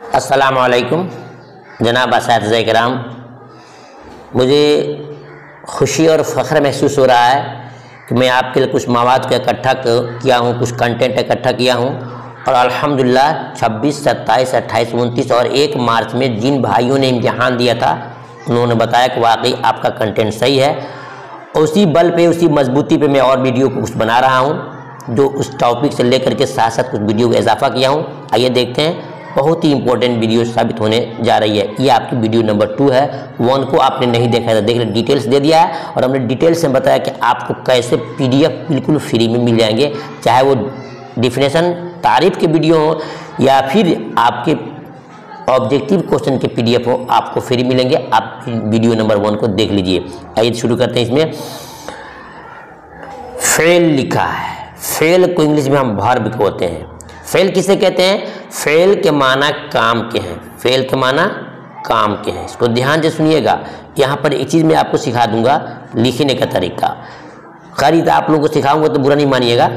अस्सलामु अलैकुम जनाब असातिज़ा किराम, मुझे खुशी और फ़ख्र महसूस हो रहा है कि मैं आपके लिए कुछ मवाद को इकट्ठा किया हूँ, कुछ कंटेंट इकट्ठा किया हूँ और अल्हम्दुलिल्लाह 26, 27, 28, 29 और 1 मार्च में जिन भाइयों ने इम्तिहान दिया था उन्होंने बताया कि वाकई आपका कंटेंट सही है। उसी बल पे, उसी मजबूती पे मैं और वीडियो कुछ बना रहा हूँ, जो उस टॉपिक से लेकर के साथ साथ कुछ वीडियो का इजाफा किया हूँ। आइए देखते हैं, बहुत ही इंपॉर्टेंट वीडियो साबित होने जा रही है। ये आपकी वीडियो नंबर 2 है। 1 को आपने नहीं देखा था, देख ले, डिटेल्स दे दिया है और हमने डिटेल्स में बताया कि आपको कैसे PDF बिल्कुल फ्री में मिल जाएंगे, चाहे वो डिफिनेशन तारीफ के वीडियो हो या फिर आपके ऑब्जेक्टिव क्वेश्चन के PDF हो, आपको फ्री मिलेंगे। आप वीडियो नंबर 1 को देख लीजिए। आइए शुरू करते हैं। इसमें फेल लिखा है। फेल को इंग्लिश में हम वर्ब कहते हैं। फेल किसे कहते हैं? फेल के माना काम के हैं। फेल के माना काम के हैं। इसको ध्यान से सुनिएगा। यहाँ पर एक चीज़ मैं आपको सिखा दूंगा, लिखने का तरीका। खैर आप लोगों को सिखाऊंगा तो बुरा नहीं मानिएगा।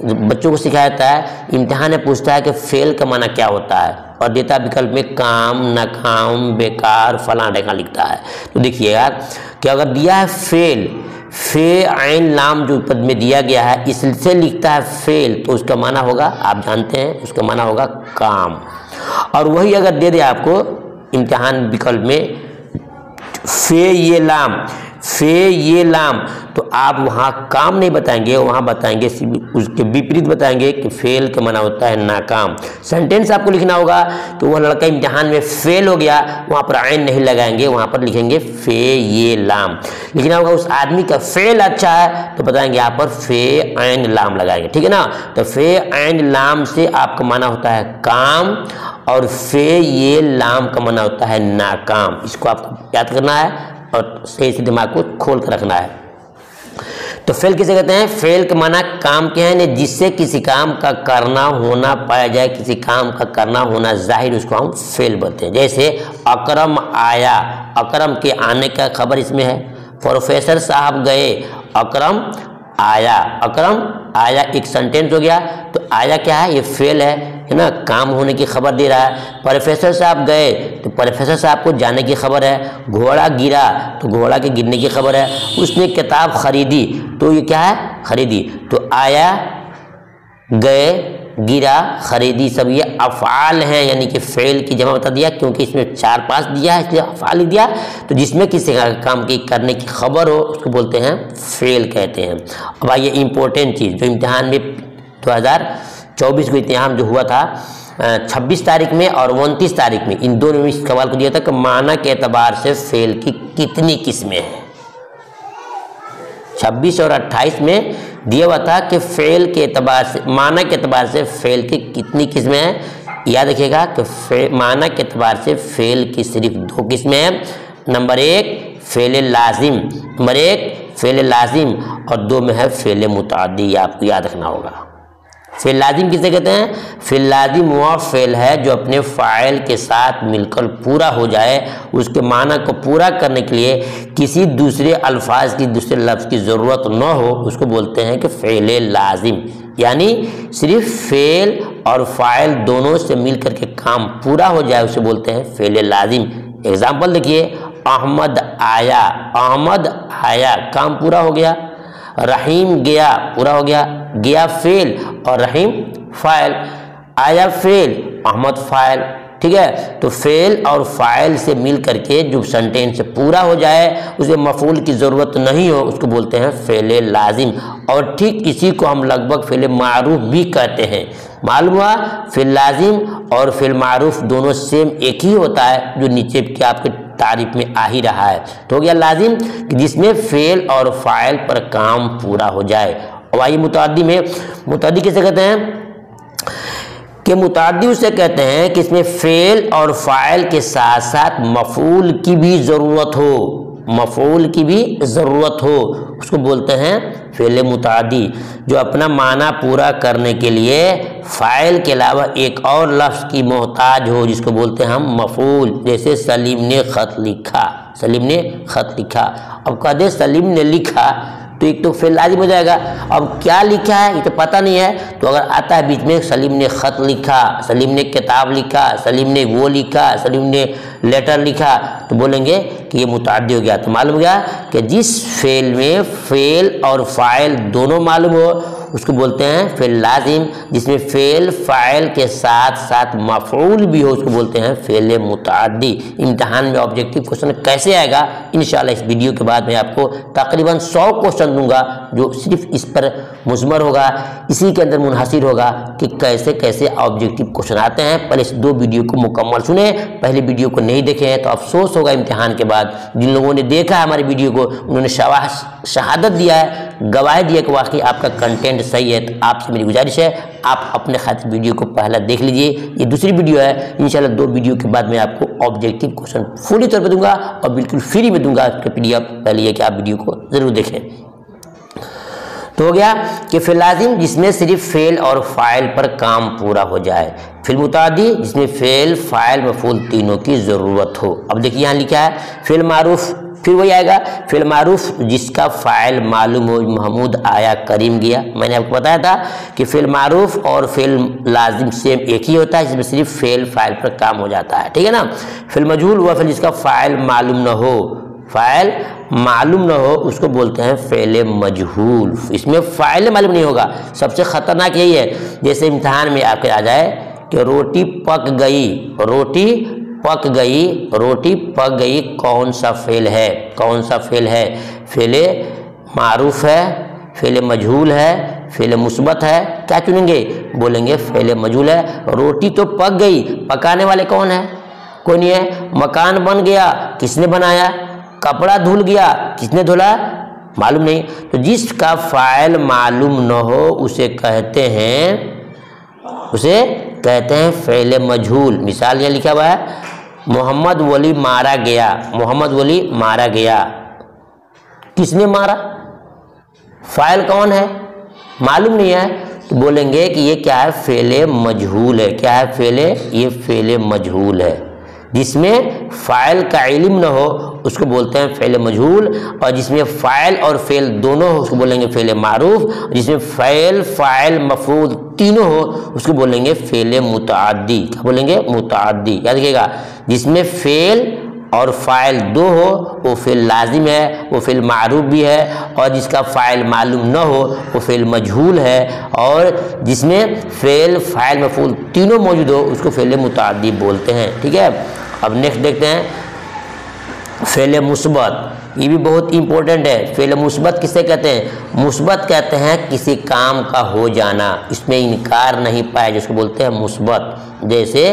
बच्चों को सिखाया जाता है, इम्तिहान में पूछता है कि फेल का माना क्या होता है और देता विकल्प में काम, नाकाम, बेकार, फलां ढेका लिखता है। तो देखिएगा कि अगर दिया है फेल, फे आइन लाम जो पद में दिया गया है इससे लिखता है फेल, तो उसका माना होगा, आप जानते हैं, उसका माना होगा काम। और वही अगर दे दे आपको इम्तिहान विकल्प में फे ये लाम, फे ये लाम, तो आप वहाँ काम नहीं बताएंगे, वहाँ बताएंगे उसके विपरीत बताएंगे कि फेल का माना होता है नाकाम। सेंटेंस आपको लिखना होगा कि वह लड़का इम्तिहान में फेल हो गया, वहाँ पर आइन नहीं लगाएंगे, वहाँ पर लिखेंगे फे ये लाम। लिखना होगा उस आदमी का फेल अच्छा है, तो बताएंगे यहाँ पर फे आइन लाम लगाएंगे, ठीक है ना। तो फे आइन लाम से आपका माना होता है काम और फे ये लाम का माना होता है नाकाम। इसको आपको याद करना है और सही से दिमाग को खोल कर रखना है। तो फेल किसे कहते हैं? फेल के माना काम के हैं, जिससे किसी काम का करना होना पाया जाए, किसी काम का करना होना जाहिर, उसको हम फेल बोलते हैं। जैसे अकरम आया, अकरम के आने का खबर इसमें है। प्रोफेसर साहब गए, अकरम आया, अकरम आया एक सेंटेंस हो गया। तो आया क्या है? ये फेल है ना, काम होने की खबर दे रहा है। प्रोफेसर साहब गए, तो प्रोफेसर साहब को जाने की खबर है। घोड़ा गिरा, तो घोड़ा के गिरने की खबर है। उसने किताब खरीदी, तो ये क्या है? खरीदी। तो आया, गए, गिरा, खरीदी, सब ये अफ़आल हैं, यानी कि फेल की जमा बता दिया, क्योंकि इसमें 4-5 दिया है इसलिए अफ़आल लिख दिया। तो जिसमें किसी का काम की करने की खबर हो उसको बोलते हैं फेल कहते हैं। अब आइए इंपॉर्टेंट चीज़, जो इम्तिहान में 2024 को इम्तिहान जो हुआ था 26 तारीख में और 29 तारीख में, इन दोनों में इस सवाल को दिया था कि माना के एतबार से फेल की कितनी किस्में हैं। 26 और 28 में दिया हुआ था कि फेल के एतबार से, माना के एतबार से फेल की कितनी किस्में हैं। याद रखिएगा कि माना के एतबार से फेल की सिर्फ 2 किस्में हैं। नंबर 1 फेल लाजिम, नंबर 1 फेल लाजिम और 2 में है फेल मुताद्दी। आपको याद रखना होगा। फेल लाजिम किसे कहते हैं? फेल लाजिम वह फेल है जो अपने फ़ाइल के साथ मिलकर पूरा हो जाए, उसके माना को पूरा करने के लिए किसी दूसरे अल्फाज की, दूसरे लफ्ज़ की ज़रूरत न हो, उसको बोलते हैं कि फेल लाजिम। यानी सिर्फ फेल और फ़ाइल दोनों से मिल करके काम पूरा हो जाए, उसे बोलते हैं फेल लाजिम। एग्जाम्पल देखिए, अहमद आया, अहमद आया, काम पूरा हो गया। रहीम गया, पूरा हो गया। गया फेल और रहीम फाइल। आया फेल, अहमद फाइल, ठीक है। तो फेल और फाइल से मिल करके जो सेंटेंस पूरा हो जाए, उसे मफूल की ज़रूरत नहीं हो, उसको बोलते हैं फेल लाजिम। और ठीक इसी को हम लगभग फेल मारूफ भी कहते हैं। मालूम हुआ, फेल लाजिम और फेल मारूफ दोनों सेम एक ही होता है, जो नीचे के आपके तारीफ में आ ही रहा है। तो हो गया लाजिम, जिसमें फेल और फाइल पर काम पूरा हो जाए। और आइए मुताद्दी में, मुताद्दी किसे कहते हैं? कि मुताद्दी उसे कहते हैं कि इसमें फेल और फाइल के साथ साथ मफूल की भी ज़रूरत हो, मफूल की भी ज़रूरत हो, उसको बोलते हैं फेल मुताद्दी। जो अपना माना पूरा करने के लिए फ़ाइल के अलावा एक और लफ्ज़ की मोहताज हो, जिसको बोलते हैं हम मफूल। जैसे सलीम ने ख़त लिखा, सलीम ने ख़त लिखा। अब कह दे सलीम ने लिखा, तो एक तो फेल लाजिम हो जाएगा। अब क्या लिखा है ये तो पता नहीं है, तो अगर आता है बीच में सलीम ने ख़त लिखा, सलीम ने किताब लिखा, सलीम ने वो लिखा, सलीम ने लेटर लिखा, तो बोलेंगे कि ये मुतअद्दी हो गया। तो मालूम हो गया कि जिस फेल में फेल और फ़ाइल दोनों मालूम हो उसको बोलते हैं फेल लाजिम। जिसमें फेल फ़ाइल के साथ साथ मफ़ऊल भी हो उसको बोलते हैं फेल मुतअद्दी। इम्तिहान में ऑब्जेक्टिव क्वेश्चन कैसे आएगा, इंशाल्लाह इस वीडियो के बाद मैं आपको तकरीबन 100 क्वेश्चन दूंगा जो सिर्फ इस पर मुज़मर होगा, इसी के अंदर मुनहसिर होगा कि कैसे कैसे ऑब्जेक्टिव क्वेश्चन आते हैं। पहले इस 2 वीडियो को मुकम्मल सुने, पहले वीडियो को नहीं देखे हैं तो अफसोस होगा इम्तिहान के बाद। जिन लोगों ने देखा है हमारी वीडियो को उन्होंने शहादत दिया है, गवाही दिया कि वाकई आपका कंटेंट सही है। तो आपसे मेरी गुजारिश है आप अपने खातिर वीडियो को पहला देख लीजिए। ये दूसरी वीडियो है, इंशाल्लाह 2 वीडियो के बाद मैं आपको ऑब्जेक्टिव क्वेश्चन फुली तौर पर दूंगा और बिल्कुल फ्री में दूंगा। उसका PDF पहले है कि आप वीडियो को ज़रूर देखें। तो हो गया कि फेल लाजिम जिसमें सिर्फ फेल और फ़ाइल पर काम पूरा हो जाए, फेल मुतअद्दी जिसमें फेल फ़ाइल मफ़ऊल तीनों की ज़रूरत हो। अब देखिए यहाँ लिखा है फेल मारूफ, फिर वही आएगा फेल मारूफ जिसका फ़ाइल मालूम हो, महमूद आया, करीम गया। मैंने आपको बताया था कि फेल मारूफ और फेल लाजिम सेम एक ही होता है, जिसमें सिर्फ फेल फ़ाइल पर काम हो जाता है, ठीक है ना। फेल मजहूल हुआ फेल जिसका फ़ाइल मालूम न हो, फ़ाइल मालूम न हो उसको बोलते हैं फेल मजहूल। इसमें फ़ाइल मालूम नहीं होगा, सबसे ख़तरनाक यही है। जैसे इम्तिहान में आपके आ जाए कि रोटी पक गई, रोटी पक गई, रोटी पक गई, कौन सा फेल है, कौन सा फेल है? फेल मारूफ है, फेल मजहूल है, फेल मुस्बत है, क्या चुनेंगे? बोलेंगे फेल मजहूल है। रोटी तो पक गई, पकाने वाले कौन है? कोई नहीं है। मकान बन गया, किसने बनाया? कपड़ा धुल गया, किसने धुला? मालूम नहीं। तो जिसका फ़ाइल मालूम न हो उसे कहते हैं फेल मजहूल। मिसाल यह लिखा हुआ है मोहम्मद वली मारा गया, मोहम्मद वली मारा गया, किसने मारा? फ़ाइल कौन है? मालूम नहीं है। तो बोलेंगे कि ये क्या है? फेल मजहूल है। क्या है? फेल, ये फेल मजहूल है। जिसमें फ़ाइल का इल्म न हो उसको बोलते हैं फेल मजहूल, और जिसमें फ़ाइल और फेल दोनों हो उसको बोलेंगे फेल मारूफ। जिसमें फेल फ़ाइल मफ़ऊल तीनों हो उसको बोलेंगे फेल मुतअद्दी। क्या बोलेंगे? मुतअद्दी। याद रखिएगा, जिसमें फेल और फ़ाइल 2 हो वो फेल लाजिम है, वो फेल मारूफ भी है, और जिसका फ़ाइल मालूम न हो वो फेल मजहूल है, और जिसमें फेल फ़ाइल मफ़ऊल तीनों मौजूद हो उसको फेल मुतअद्दी बोलते हैं, ठीक है। अब नेक्स्ट देखते हैं फेल मुस्बत। ये भी बहुत इंपॉर्टेंट है। फेल मुस्बत किसे कहते हैं? मुस्बत कहते हैं किसी काम का हो जाना, इसमें इनकार नहीं पाया, जिसको बोलते हैं मुस्बत। जैसे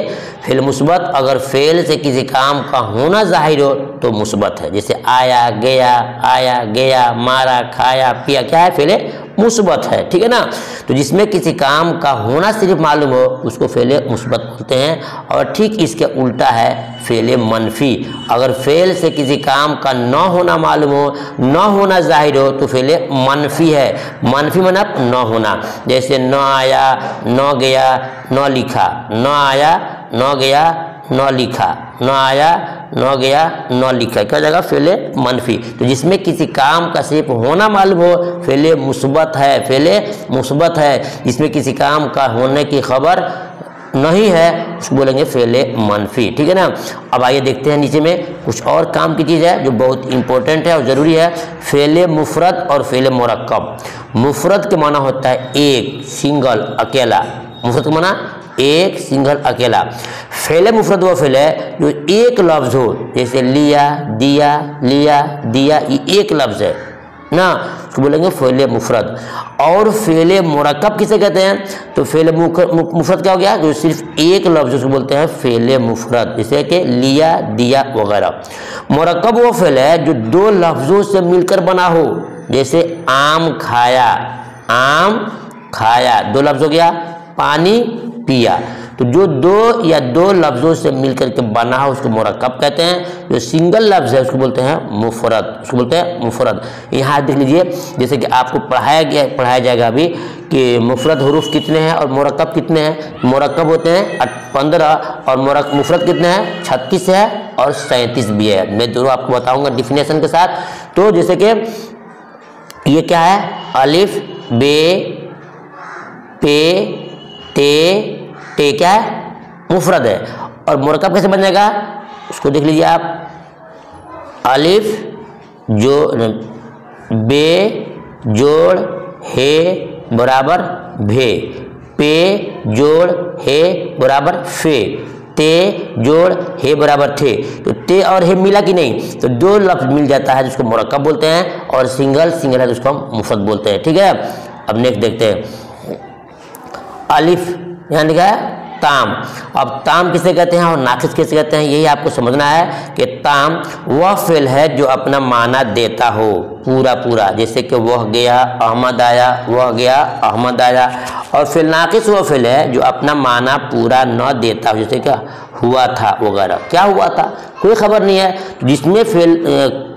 फेल मुस्बत अगर फेल से किसी काम का होना जाहिर हो तो मुस्बत है। जैसे आया गया, मारा, खाया, पिया, क्या है? फेल मुस्बत है, ठीक है ना। तो जिसमें किसी काम का होना सिर्फ मालूम हो उसको फेल मुस्बत बोलते हैं। और ठीक इसके उल्टा है फेल मनफी। अगर फेल से किसी काम का न होना मालूम हो, न होना जाहिर हो तो फेल मनफी है। मनफी मतलब न होना। जैसे न आया, न गया, न लिखा, न आया, न गया, न लिखा, न आया, न गया, न लिखा, क्या जगह? फेल मनफी। तो जिसमें किसी काम का सिर्फ होना मालूम हो फेल मुस्बत है, फेल मुस्बत है। जिसमें किसी काम का होने की खबर नहीं है उसको बोलेंगे फेल मनफी, ठीक है ना। अब आइए देखते हैं नीचे में कुछ और काम की चीज़ है जो बहुत इंपॉर्टेंट है और ज़रूरी है। फेल मुफरद और फेल मुरक्कब। मुफरद के माना होता है एक, सिंगल, अकेला। मुफरद के माना एक, सिंगल, अकेला। फेल मुफरद वो फेल है जो एक लफ्ज़ हो, जैसे लिया, दिया, लिया, दिया, ये एक लफ्ज़ है ना, उसको बोलेंगे फेल मुफरद। और फेल मुरक्कब किसे कहते हैं? तो फेल मुफरद क्या हो गया? जो सिर्फ एक लफ्ज़ उसको बोलते हैं फेल मुफरद, जैसे कि लिया, दिया वगैरह। मुरक्कब वो फेल है जो 2 लफ्ज़ों से मिलकर बना हो, जैसे आम खाया, आम खाया, 2 लफ्ज़ हो गया, पानी पिया। तो जो 2 या 2 लफ्ज़ों से मिलकर के बना हो उसको मुरक्कब कहते हैं। जो सिंगल लफ्ज़ है उसको बोलते हैं मुफरद, उसको बोलते हैं मुफरद। यहाँ देख लीजिए, जैसे कि आपको पढ़ाया जाएगा अभी कि मुफरद हरूफ कितने हैं और मुरक्कब कितने हैं। मुरक्कब होते हैं 15 और मुफरद कितने हैं? 36 है और 37 भी है। मैं दोनों आपको बताऊँगा डिफिनेशन के साथ। तो जैसे कि ये क्या है, अलिफ बे पे ते टे क्या है, मुफरद है। और मुरक्कब कैसे बन जाएगा उसको देख लीजिए आप, अलिफ जो बे जोड़ हे बराबर भे, पे जोड़ हे बराबर फे, ते जोड़ हे बराबर थे। तो ते और हे मिला कि नहीं, तो दो लफ्ज मिल जाता है जिसको मुरक्कब बोलते हैं, और सिंगल है तो उसको हम मुफरद बोलते हैं। ठीक है, अब नेक्स्ट देखते हैं, अलिफ यहाँ लिखा है ताम। अब ताम किसे कहते हैं और नाकिस किसे कहते हैं, यही आपको समझना है कि ताम वह फेल है जो अपना माना देता हो पूरा पूरा, जैसे कि वह गया अहमद आया, वह गया अहमद आया। और फेल नाकिस वह फेल है जो अपना माना पूरा न देता हो, जैसे क्या हुआ था वगैरह, क्या हुआ था कोई खबर नहीं है। जिसमें फेल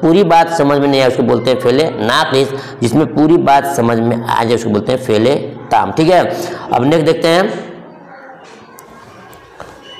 पूरी बात समझ में नहीं आए उसको बोलते हैं फेले नाकिस, जिसमें पूरी बात समझ में आ जाए उसको बोलते हैं फेले ताम। ठीक है, अब नेक्स्ट देखते हैं,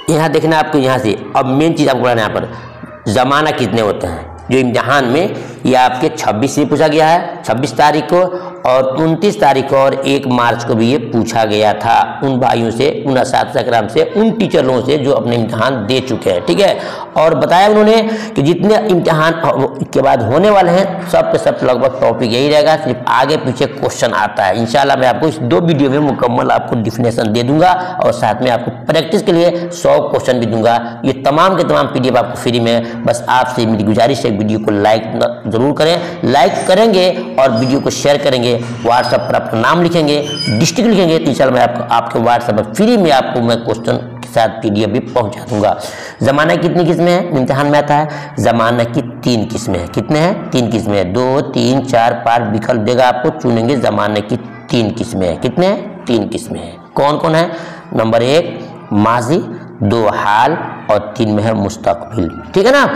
यहाँ देखना आपको, यहाँ से अब मेन चीज़ आपको पढ़ना है यहाँ पर, ज़माना कितने होते हैं, जो इम्तिहान में ये आपके 26 से पूछा गया है, 26 तारीख को और 29 तारीख को और 1 मार्च को भी ये पूछा गया था उन भाइयों से, उन असातिज़ा किराम से, उन टीचर लोगों से जो अपने इम्तिहान दे चुके हैं। ठीक है, और बताया उन्होंने कि जितने इम्तिहान के बाद होने वाले हैं सब के सब लगभग टॉपिक यही रहेगा, सिर्फ आगे पीछे क्वेश्चन आता है। इंशाल्लाह मैं आपको इस 2 वीडियो में मुकम्मल आपको डिफिनेशन दे दूंगा और साथ में आपको प्रैक्टिस के लिए 100 क्वेश्चन भी दूंगा। ये तमाम के तमाम PDF आपको फ्री में। बस आपसे मेरी गुजारिश है वीडियो को लाइक जरूर करें, लाइक करेंगे और वीडियो को शेयर करेंगे, व्हाट्सएप पर अपना नाम लिखेंगे, डिस्ट्रिक्ट लिखेंगे, तो इंशाल्लाह मैं आपके व्हाट्सएप पर फ्री में आपको मैं क्वेश्चन के साथ PDF भी पहुंचा दूंगा। ज़माना कितनी किस्में हैं इम्तिहान में आता है, ज़माना की 3 किस्में हैं। कितने हैं, 3 किस्में हैं, 2, 3, 4, 5 विकल्प देगा आपको, चुनेंगे। ज़माने की 3 किस्में हैं। कितने हैं, 3 किस्में हैं। कौन कौन है, नंबर 1 माजी, 2 हाल और 3 में है मुस्तकबिल। ठीक है ना,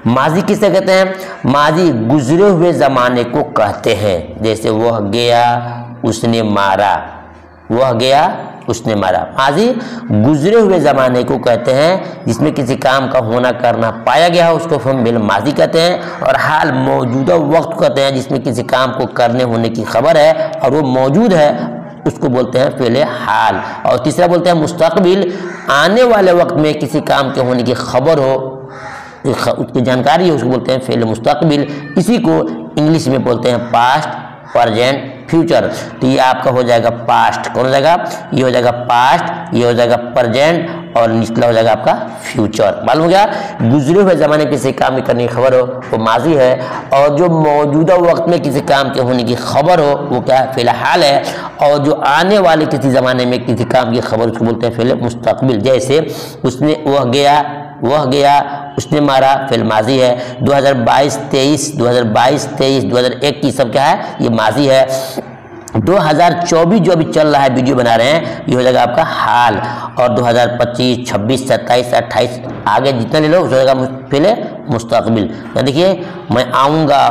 माजी किसे कहते हैं, माजी गुजरे हुए ज़माने को कहते हैं, जैसे वह गया उसने मारा, वह गया उसने मारा। माजी गुजरे हुए ज़माने को कहते हैं जिसमें किसी काम का होना करना पाया गया हो, उसको हम बिल माजी कहते हैं। और हाल मौजूदा वक्त कहते हैं जिसमें किसी काम को करने होने की खबर है और वो मौजूद है, उसको बोलते हैं फेले हाल। और तीसरा बोलते हैं मुस्तकबिल, आने वाले वक्त में किसी काम के होने की खबर हो, उसकी जानकारी हो, उसको बोलते हैं फेले मुस्तकबिल। इसी को इंग्लिश में बोलते हैं पास्ट, प्रेजेंट, फ्यूचर। तो ये आपका हो जाएगा पास्ट, कौन हो जाएगा, ये हो जाएगा पास्ट, ये हो जाएगा प्रेजेंट और निचला हो जाएगा आपका फ्यूचर। मालूम हो गया, गुजरे हुए ज़माने किसी काम की करने की खबर हो वो माजी है, और जो मौजूदा वक्त में किसी काम के होने की खबर हो वो क्या है, फ़िलहाल है। और जो आने वाले किसी ज़माने में किसी काम की खबर उसको बोलते हैं फ़िल मुस्तकबिल। जैसे उसने, वह गया उसने मारा, फिल माजी है। 2022-23, 2022-23, 2021 सब क्या है, ये माजी है। 2024 जो अभी चल रहा है, वीडियो बना रहे हैं, ये हो जाएगा आपका हाल। और 2025, 26, 27, 28 आगे जितना ले लो हो जाएगा फिल मुस्तकबिल। या देखिए, मैं आऊँगा,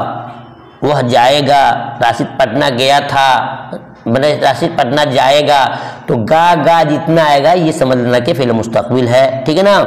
वह जाएगा, राशिद पटना गया था, मैंने राशिद पटना जाएगा, तो गा जितना आएगा ये समझ लेना कि फिल मुस्तकबिल है। ठीक है ना,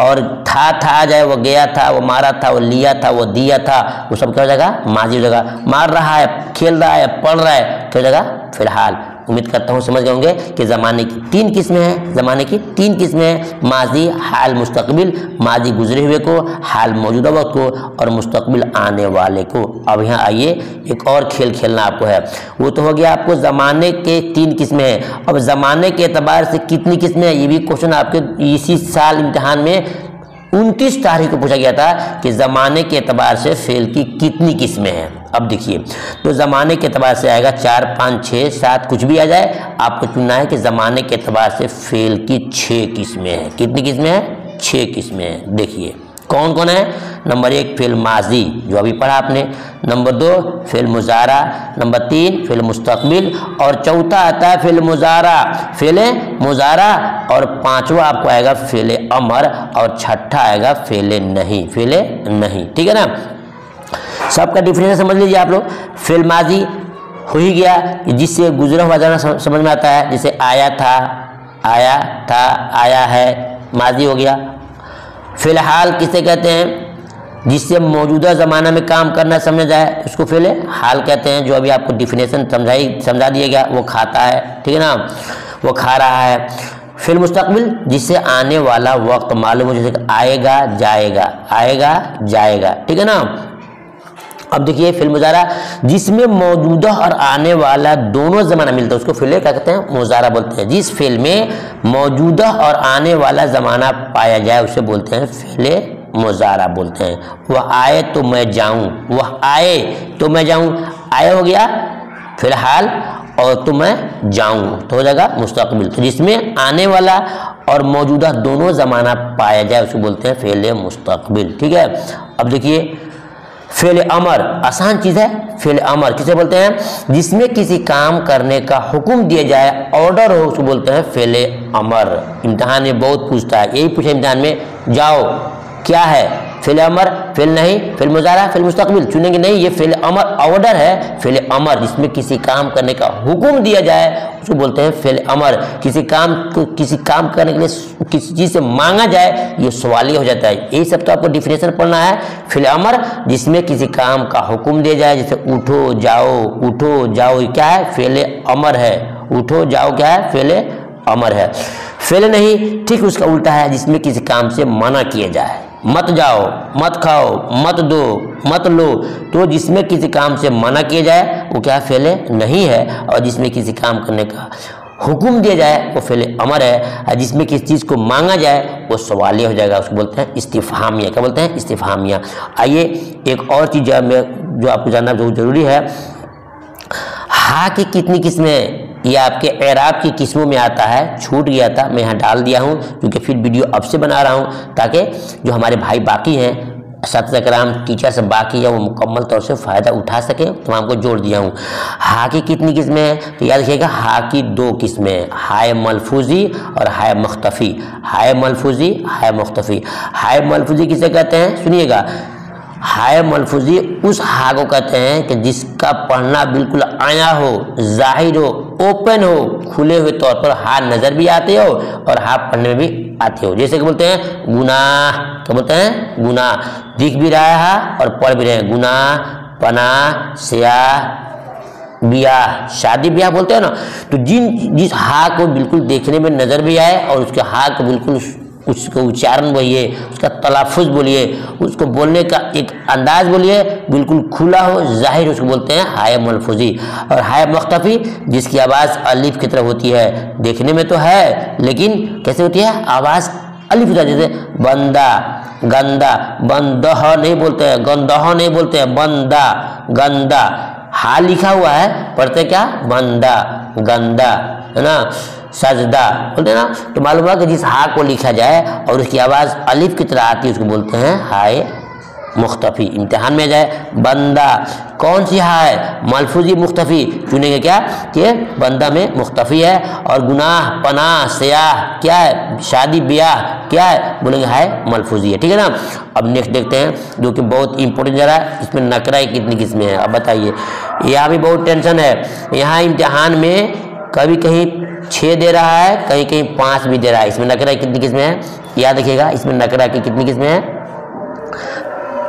और था आ जाए, वो गया था, वो मारा था, वो लिया था, वो दिया था, वो सब क्या हो जाएगा, माजी हो जाएगा। मार रहा है, खेल रहा है, पढ़ रहा है, क्या हो जाएगा, फिलहाल। उम्मीद करता हूँ समझ गए होंगे कि ज़माने की 3 किस्में हैं, ज़माने की 3 किस्में हैं, माजी, हाल, मुस्तकबिल। माजी गुजरे हुए को, हाल मौजूदा वक्त को, और मुस्तकबिल आने वाले को। अब यहाँ आइए, एक और खेल खेलना आपको है। वो तो हो गया आपको ज़माने के 3 किस्में हैं। अब ज़माने के एतबार से कितनी किस्में हैं, ये भी क्वेश्चन आपके इसी साल इम्तिहान में 29 तारीख को पूछा गया था कि ज़माने के एतबार से फेल की कितनी किस्में हैं। अब देखिए, तो ज़माने के एतबार से आएगा 4, 5, 6, 7 कुछ भी आ जाए, आपको चुनना है कि ज़माने के एतबार से फेल की 6 किस्में हैं। कितनी किस्में हैं, 6 किस्में हैं। देखिए कौन कौन है, नंबर 1 फेल माजी जो अभी पढ़ा आपने, नंबर 2 फेल मुजारा, नंबर 3 फेल मुस्तकबिल, और चौथा आता है फेल मुजारा, फेले मुजारा, और 5वां आपको आएगा फेले अमर, और 6ठा आएगा फेले नहीं, फेले नहीं। ठीक है ना, सबका डिफरेंस समझ लीजिए आप लोग। फेल माजी हो ही गया कि जिससे गुजरा हुआ जाना समझ में आता है, जैसे आया था, आया है, माजी हो गया। फिलहाल किसे कहते हैं, जिससे मौजूदा ज़माना में काम करना समझा जाए उसको फ़ेल हाल कहते हैं। जो अभी आपको डिफिनेशन समझा दिया गया, वो खाता है, ठीक है ना, वो खा रहा है। फ़ेल मुस्तकबिल जिससे आने वाला वक्त मालूम हो, जैसे आएगा जाएगा, आएगा जाएगा, ठीक है ना। अब देखिए फ़ेल मुज़ारा जिसमें मौजूदा और आने वाला दोनों ज़माना मिलता है उसको फ़ेल क्या कहते हैं, मुज़ारा बोलते हैं। जिस फ़ेल में मौजूदा और आने वाला ज़माना पाया जाए उसे बोलते हैं फ़ेल मुज़ारा बोलते हैं। वह आए तो मैं जाऊं, वह आए तो मैं जाऊं, आए हो गया फिलहाल और तो मैं जाऊं तो हो जाएगा मुस्तकबिल। तो जिसमें आने वाला और मौजूदा दोनों ज़माना पाया जाए उसको बोलते हैं फ़ेल मुस्तकबिल, ठीक है। अब देखिए फ़ेल अमर आसान चीज़ है। फ़ेल अमर किसे बोलते हैं, जिसमें किसी काम करने का हुक्म दिया जाए, ऑर्डर हो, उसको बोलते हैं फ़ेल अमर। इम्तिहान में बहुत पूछता है, यही पूछे इम्तिहान में, जाओ क्या है, फ़ेल अमर, फ़ेल नहीं, फ़ेल मुज़ारा, फ़ेल मुस्तकबिल, चुनेंगे नहीं, ये फ़ेल अमर ऑर्डर है। फ़ेल अमर जिसमें किसी काम करने का हुक्म दिया जाए उसको बोलते हैं फ़ेल अमर। किसी काम करने के लिए किसी चीज़ से मांगा जाए ये सवालिया हो जाता है। यही सब तो आपको डिफिनेशन पढ़ना है। फ़ेल अमर जिसमें किसी काम का हुक्म दिया जाए, जैसे उठो जाओ, क्या है, फ़ेल अमर है। उठो जाओ क्या है, फ़ेल अमर है। फ़ेल नहीं ठीक उसका उल्टा है, जिसमें किसी काम से मना किया जाए, मत जाओ, मत खाओ, मत दो, मत लो, तो जिसमें किसी काम से मना किया जाए वो क्या फ़ेल नहीं है। और जिसमें किसी काम करने का हुक्म दिया जाए वो फ़ेल अमर है। और जिसमें किसी चीज़ को मांगा जाए वो सवालिया हो जाएगा, उसको बोलते हैं इस्तिफ़हामिया। क्या बोलते हैं, इस्तिफ़हामिया। आइए एक और चीज़ जो आपको जानना बहुत ज़रूरी है, हा की कितनी किस्में, ये आपके एराब की किस्मों में आता है। छूट गया था, मैं यहाँ डाल दिया हूँ क्योंकि फिर वीडियो अब से बना रहा हूँ ताकि जो हमारे भाई बाकी हैं, साथी कराम टीचर से बाकी है, वो मुकम्मल तौर से फ़ायदा उठा सकें, तो मैं आपको जोड़ दिया हूँ। हा की कितनी किस्में हैं, तो याद रखिएगा हा की 2 किस्में, हाय मलफूजी और हाय मुख्तफ़ी। हाय मलफूजी, हाय मुख्तफ़ी। हाय मलफूजी किसे कहते हैं, सुनिएगा, हाय मलफूजी उस हा को कहते हैं कि जिसका पढ़ना बिल्कुल आया हो, जाहिर हो, ओपन हो, खुले हुए तौर पर हा नज़र भी आते हो और हा पढ़ने में भी आते हो। जैसे कि बोलते हैं गुनाह, क्या बोलते हैं, गुनाह, दिख भी रहा है हा और पढ़ भी रहे हैं। गुनाह, पनाह, स्याह, ब्याह, शादी ब्याह बोलते हैं ना। तो जिस हा को बिल्कुल देखने में नज़र भी आए और उसके हा को बिल्कुल उसका उच्चारण बोलिए, उसका तलाफ़ुज़ बोलिए, उसको बोलने का एक अंदाज बोलिए, बिल्कुल खुला हो, जाहिर, उसको बोलते हैं हाय मलफूजी। और हाय मुख्तफ़ी जिसकी आवाज़ अलिफ की तरह होती है, देखने में तो है लेकिन कैसे होती है, आवाज़ अलिफ की तरह, जैसे बंदा, गंदा, बंदह नहीं बोलते हैं, गंदह नहीं बोलते हैं, बंदा, गंदा, हा लिखा हुआ है, पढ़ते क्या, बंदा, गंदा, है ना, सजदा बोलते हैं ना। तो मालूम हुआ कि जिस हा को लिखा जाए और उसकी आवाज़ अलिफ की तरह आती है उसको बोलते हैं हाय मुख्तफ़ी। इम्तिहान में जाए बंदा, कौन सी हा है, मलफूजी मुख्तफ़ी, चुनेंगे क्या कि बंदा में मुख्तफ़ी है। और गुनाह, पनाह, स्याह क्या है, शादी ब्याह क्या है, बोलेंगे हाय मलफूजी है, ठीक है ना। अब नेक्स्ट देखते हैं जो कि बहुत इंपॉर्टेंट जा रहा है, इसमें नकरा कितनी किस्में हैं, अब बताइए। यहाँ भी बहुत टेंशन है, यहाँ इम्तिहान में कभी कहीं 6 दे रहा है, कहीं कहीं 5 भी दे रहा है। इसमें नकरा कितनी किस्में हैं, याद रखिएगा, इसमें नकरा की कितनी किस्में हैं,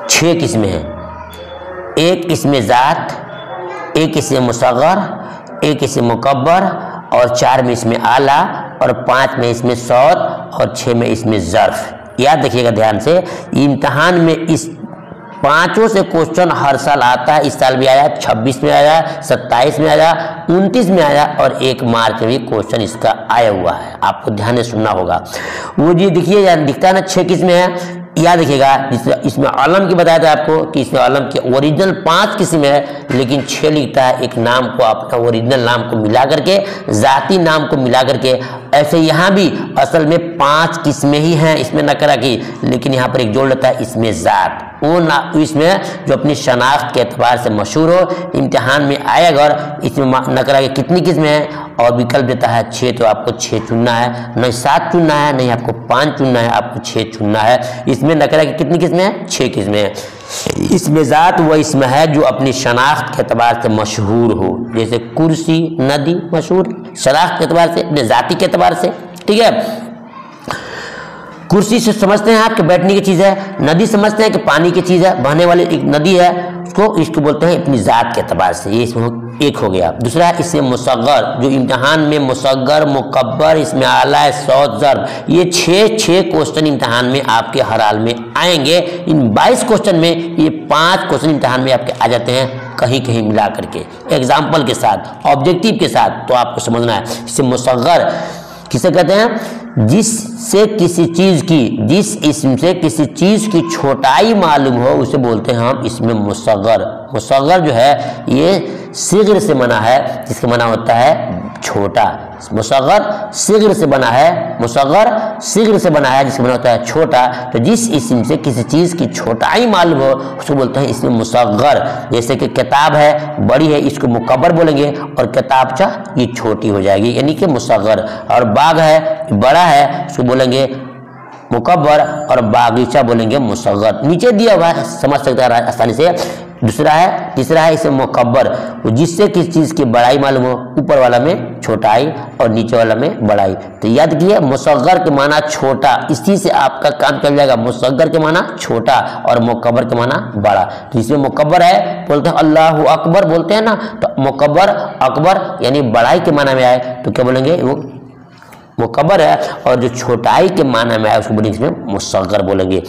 6 किस्में हैं। एक इसमें ज़ात, एक इसमें मुसग़्ग़र, एक इसमें मुकब्बर, और 4 में इसमें आला, और 5 में इसमें सौत, और 6 में इसमें ज़र्फ़। याद रखिएगा ध्यान से, इम्तिहान में इस 5 से क्वेश्चन हर साल आता है। इस साल भी आया, 26 में आया, 27 में आया, 29 में आया, और 1 मार्च में भी क्वेश्चन इसका आया हुआ है। आपको ध्यान से सुनना होगा। वो जी दिखिए यार, दिखता है ना 6 किस्में हैं, याद रखिएगा। इसमें आलम की बताया था आपको कि इसमें आलम के ओरिजिनल 5 किस्में है, लेकिन 6 लिखता है, एक नाम को अपना ओरिजिनल नाम को मिला करके, जाती नाम को मिला करके। ऐसे यहाँ भी असल में 5 किस्में ही हैं इसमें नकरा की, लेकिन यहाँ पर एक जोड़ लेता है इसमें ज़ात, वो ना इसमें जो अपनी शनाख्त के एतबार से मशहूर हो, इम्तिहान में आए। अगर इसमें नकरा की कितनी किस्में हैं और विकल्प देता है 6, तो आपको 6 चुनना है, नहीं 7 चुनना है, नहीं आपको 5 चुनना है, आपको 6 चुनना है। इसमें नकरा की कितनी किस्में हैं, 6 किस्में हैं। इसमें ज़ात वो इसमें है जो अपनी शनाख्त के एतबार से मशहूर हो, जैसे कुर्सी, नदी मशहूर शनाख्त के एतबार से, अपने ज़ाती के एतबार से, ठीक है। कुर्सी से समझते हैं आप कि बैठने की चीज़ है, नदी समझते हैं कि पानी की चीज़ है, बहने वाली एक नदी है, इसको बोलते हैं अपनी ज़ात के एतबार से। ये इसमें एक हो गया। दूसरा है इसमें मुसग्गर, जो इम्तिहान में मुसग्गर, मुकब्बर, इसमें आला है, सौत, ज़र्फ, ये 6 क्वेश्चन इम्तिहान में आपके हर हाल में आएंगे। इन 22 क्वेश्चन में ये 5 क्वेश्चन इम्तिहान में आपके आ जाते हैं कहीं कहीं मिला करके, एग्जाम्पल के साथ, ऑब्जेक्टिव के साथ। तो आपको समझना है इससे मुसग्गर किसे कहते हैं, जिससे किसी चीज़ की, जिस इसम से किसी चीज़ की छोटाई मालूम हो उसे बोलते हैं हम इसमें मुसग्गर। मुसग्गर जो है ये सिगर से बना है, जिसका माना होता है छोटा। मुसग्गर सिगर से बना है, मुसग्गर सिगर से बना है जिसका माना होता है छोटा। तो जिस इसम से किसी चीज़ की छोटाई मालूम हो उसको बोलते हैं इसमें मुसग्गर। जैसे कि किताब है बड़ी है, इसको मुकब्बर बोलेंगे, और किताबचा ये छोटी हो जाएगी, यानी कि मुसग्गर। और बाग है बड़ा है, उसको बोलेंगे मुकब्बर, और बागीचा बोलेंगे मुसग्गर। नीचे दिया हुआ है, समझ सकते हैं आसानी से। दूसरा है, तीसरा है इसे मुकब्बर, जिससे किसी चीज़ की बड़ाई मालूम हो, ऊपर वाला में छोटाई और नीचे वाला में बड़ाई। तो याद कीजिए मुसग्गर के माना छोटा, इसी से आपका काम चल जाएगा। मुसग्गर के माना छोटा और मुकब्बर के माना बड़ा। तो इसमें मुकब्बर है, बोलते हैं अल्लाहु अकबर बोलते हैं ना, तो मुकब्बर अकबर यानी बड़ाई के माना में आए तो क्या बोलेंगे, वो मुकब्बर है। और जो छोटाई के माना में आए उसको बोलेंगे इसमें मुसग्गर बोलेंगे।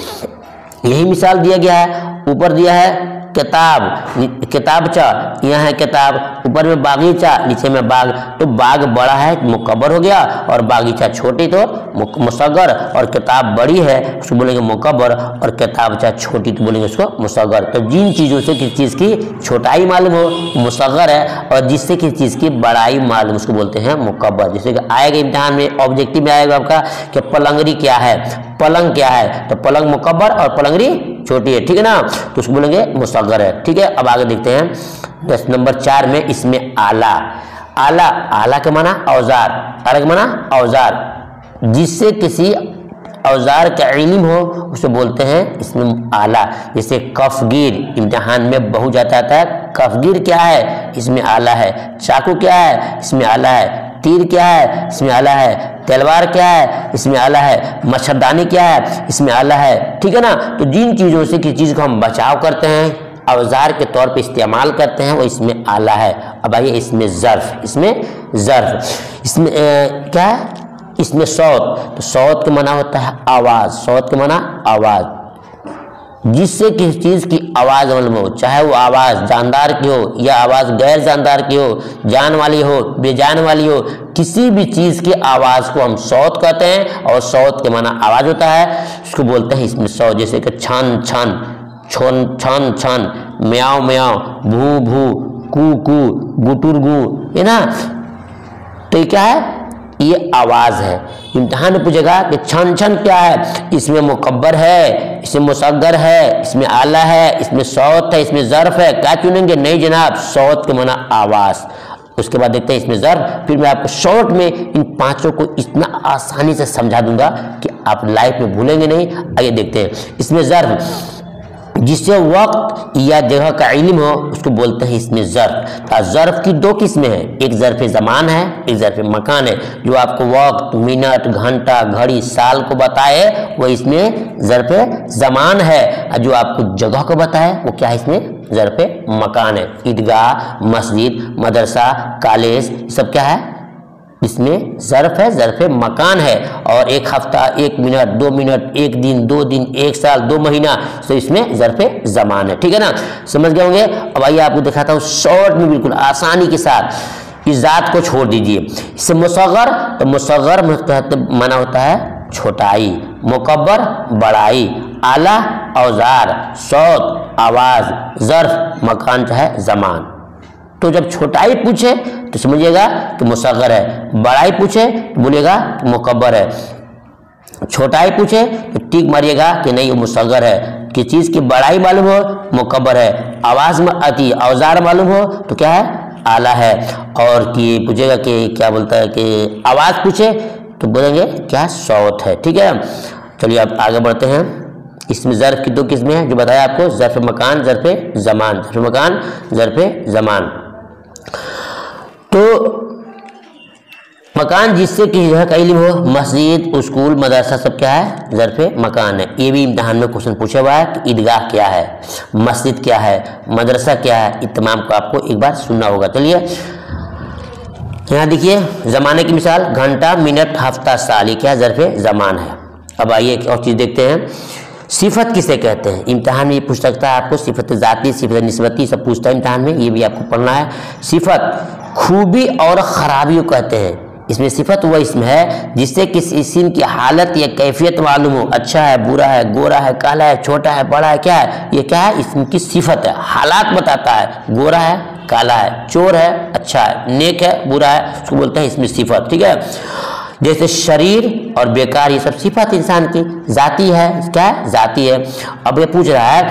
यही मिसाल दिया गया है, ऊपर दिया है किताब, किताबचा, यहाँ है किताब, ऊपर में बागीचा, नीचे में बाग। तो बाग बड़ा है मुकब्बर हो गया, और बागीचा छोटी तो मुसग्गर, और किताब बड़ी है उसको बोलेंगे मुकब्बर, और किताबचा छोटी तो बोलेंगे उसको मुसग्गर। तो जिन चीज़ों से किसी चीज़ की छोटाई मालूम हो मुसग्गर है, और जिससे किसी चीज़ की बड़ाई मालूम उसको बोलते हैं मुकब्बर। जैसे कि आएगा इम्तिहान में, ऑब्जेक्टिव में आएगा आपका कि पलंगरी क्या है, पलंग क्या है, तो पलंग मुकब्बर और पलंगरी छोटी है, ठीक है ना, तो उसको बोलेंगे मुसग्गर है। ठीक है, अब आगे देखते हैं 10 नंबर 4 में, इसमें आला। आला, आला के माना औजार, आला के माना औजार, जिससे किसी औजार का इल्म हो उसे बोलते हैं इसमें आला। जैसे कफगीर, इम्तिहान में बहुत जाता है, कफगीर क्या है, इसमें आला है। चाकू क्या है, इसमें आला है। तीर क्या है, इसमें आला है। तलवार क्या है, इसमें आला है। मच्छरदानी क्या है, इसमें आला है। ठीक है ना, तो जिन चीज़ों से किसी चीज़ को हम बचाव करते हैं, औजार के तौर पे इस्तेमाल करते हैं, वो इसमें आला है। अब आइए इसमें ज़र्फ, इसमें ज़र्फ, इसमें क्या है, इसमें सौत। तो सौत के माना होता है आवाज़, सौत के माना आवाज़, जिससे किसी चीज़ की आवाज़ मालूम हो, चाहे वो आवाज़ जानदार की हो या आवाज़ गैर जानदार की हो, जान वाली हो बेजान वाली हो, किसी भी चीज़ की आवाज़ को हम सौत कहते हैं, और सौत के माना आवाज़ होता है, उसको बोलते हैं इसमें सौत। जैसे कि छन छन, छोन छन छन, म्याओ म्याओ, भू भू, कू कू, गुटुर गु, है ना। तो ये क्या है, ये आवाज़ है। इम्तिहान में पूछेगा कि छन छन क्या है, इसमें मुकब्बर है, इसमें मुसग्गर है, इसमें आला है, इसमें सौत है, इसमें ज़र्फ है। क्या चुनेंगे, नहीं जनाब, सौत के माना आवाज़। उसके बाद देखते हैं इसमें ज़र्फ। फिर मैं आपको शॉर्ट में इन 5 को इतना आसानी से समझा दूंगा कि आप लाइफ में भूलेंगे नहीं। आइए देखते हैं इसमें ज़र्फ, जिससे वक्त या जगह का इल्म हो उसको बोलते हैं इसमें ज़र्फ। ज़र्फ की 2 किस्में हैं, एक ज़र्फ ज़मान है, एक ज़र्फ मकान है। जो आपको वक्त, मिनट, घंटा, घड़ी, साल को बताए वो इसमें ज़र्फ ज़मान है, और जो आपको जगह को बताए वो क्या है, इसमें ज़र्फ मकान है। ईदगाह, मस्जिद, मदरसा, कॉलेज, सब क्या है, इसमें ज़र्फ है, ज़र्फ मकान है। और 1 हफ्ता, 1 मिनट, 2 मिनट, 1 दिन, 2 दिन, 1 साल, 2 महीना, तो इसमें ज़र्फ ज़मान है। ठीक है ना, समझ गए होंगे। अब आइए आपको दिखाता हूँ शॉर्ट में बिल्कुल आसानी के साथ। इस जात को छोड़ दीजिए। इससे मुसग्गर, तो मुसग्गर माना होता है छोटाई, मुकब्बर बड़ाई, आला औजार, सौत आवाज़, ज़र्फ मकान चाहे ज़मान। तो जब छोटाई पूछे तो समझिएगा कि मुसग्गर है, बड़ाई पूछे तो बोलिएगा कि मुकब्बर है, छोटाई पूछे तो टिक मारिएगा कि नहीं वो मुसग्गर है। कि चीज़ की बड़ाई मालूम हो मुकब्बर है, आवाज़ में आती औजार मालूम हो तो क्या है, आला है। और कि पूछेगा कि क्या बोलता है कि आवाज़ पूछे तो बोलेंगे क्या, सौत है। ठीक है, चलिए अब आगे बढ़ते हैं। इसमें ज़र्फ की 2 किस्में हैं जो बताया आपको, ज़र्फ मकान, ज़र्फ ज़मान। ज़र्फ मकान, ज़र्फ ज़मान। तो मकान जिससे किसी जगह का इल्म हो, मस्जिद, स्कूल, मदरसा सब क्या है, ज़र्फ़े मकान है। ये भी इम्तहान में क्वेश्चन पूछा हुआ है कि ईदगाह क्या है, मस्जिद क्या है, मदरसा क्या है, इन तमाम को आपको एक बार सुनना होगा। चलिए यहाँ देखिए ज़माने की मिसाल, घंटा, मिनट, हफ्ता, साल, ये क्या ज़र्फ़े ज़मान है। अब आइए एक और चीज़ देखते हैं, सिफत किसे कहते हैं। इम्तहान में ये पूछ सकता है आपको, सिफत ज़ाती, सिफत निस्बती सब पूछता है इम्तहान में, ये भी आपको पढ़ना है। सिफत खूबी और ख़राबी को कहते हैं। इसमें सिफत वह इसम है जिससे किसी इस्म की हालत या कैफियत मालूम हो, अच्छा है, बुरा है, गोरा है, काला है, छोटा है, बड़ा है, क्या है, ये क्या है, इसम की सिफत है, हालात बताता है, गोरा है, काला है, चोर है, अच्छा है, नेक है, बुरा है, उसको बोलते हैं इसमें सिफत। ठीक है, जैसे शरीर और बेकार, ये सब सिफत इंसान की जाती है, क्या है, जाती है। अब ये पूछ रहा है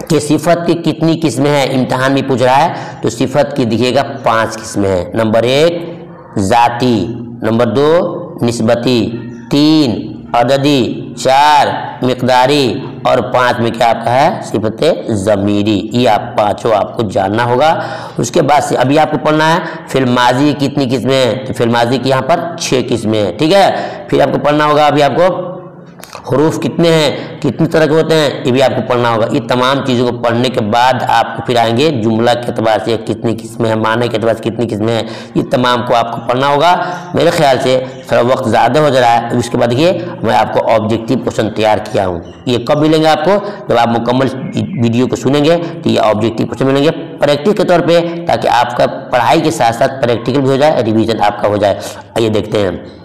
कि सिफत की कितनी किस्में हैं, इम्तहान में पूछ रहा है, तो सिफत की दिखेगा 5 किस्में हैं। नंबर 1 जाती, नंबर 2 निस्बती, 3 अददी, 4 मिकदारी और 5 में क्या आपका है, सिफते ज़मीरी। ये आप पाँचों आपको जानना होगा। उसके बाद से अभी आपको पढ़ना है फिल माजी कितनी किस्में हैं, तो फिल माजी की यहाँ पर 6 किस्में हैं। ठीक है, फिर आपको पढ़ना होगा अभी आपको हरूफ कितने हैं, कितनी तरह के होते हैं, ये भी आपको पढ़ना होगा। ये तमाम चीज़ों को पढ़ने के बाद आपको फिर आएंगे जुमला के अतबार से कितनी किस्में हैं, माने के अतबार से कितनी किस्में हैं, ये तमाम को आपको पढ़ना होगा। मेरे ख्याल से थोड़ा वक्त ज़्यादा हो जा रहा है, उसके बाद देखिए मैं आपको ऑब्जेक्टिव क्वेश्चन तैयार किया हूँ। ये कब मिलेंगे आपको, जब आप मुकम्मल वीडियो को सुनेंगे तो ये ऑब्जेक्टिव क्वेश्चन मिलेंगे प्रैक्टिस के तौर पर, ताकि आपका पढ़ाई के साथ साथ प्रैक्टिकल भी हो जाए, रिविजन आपका हो जाए। आइए देखते हैं,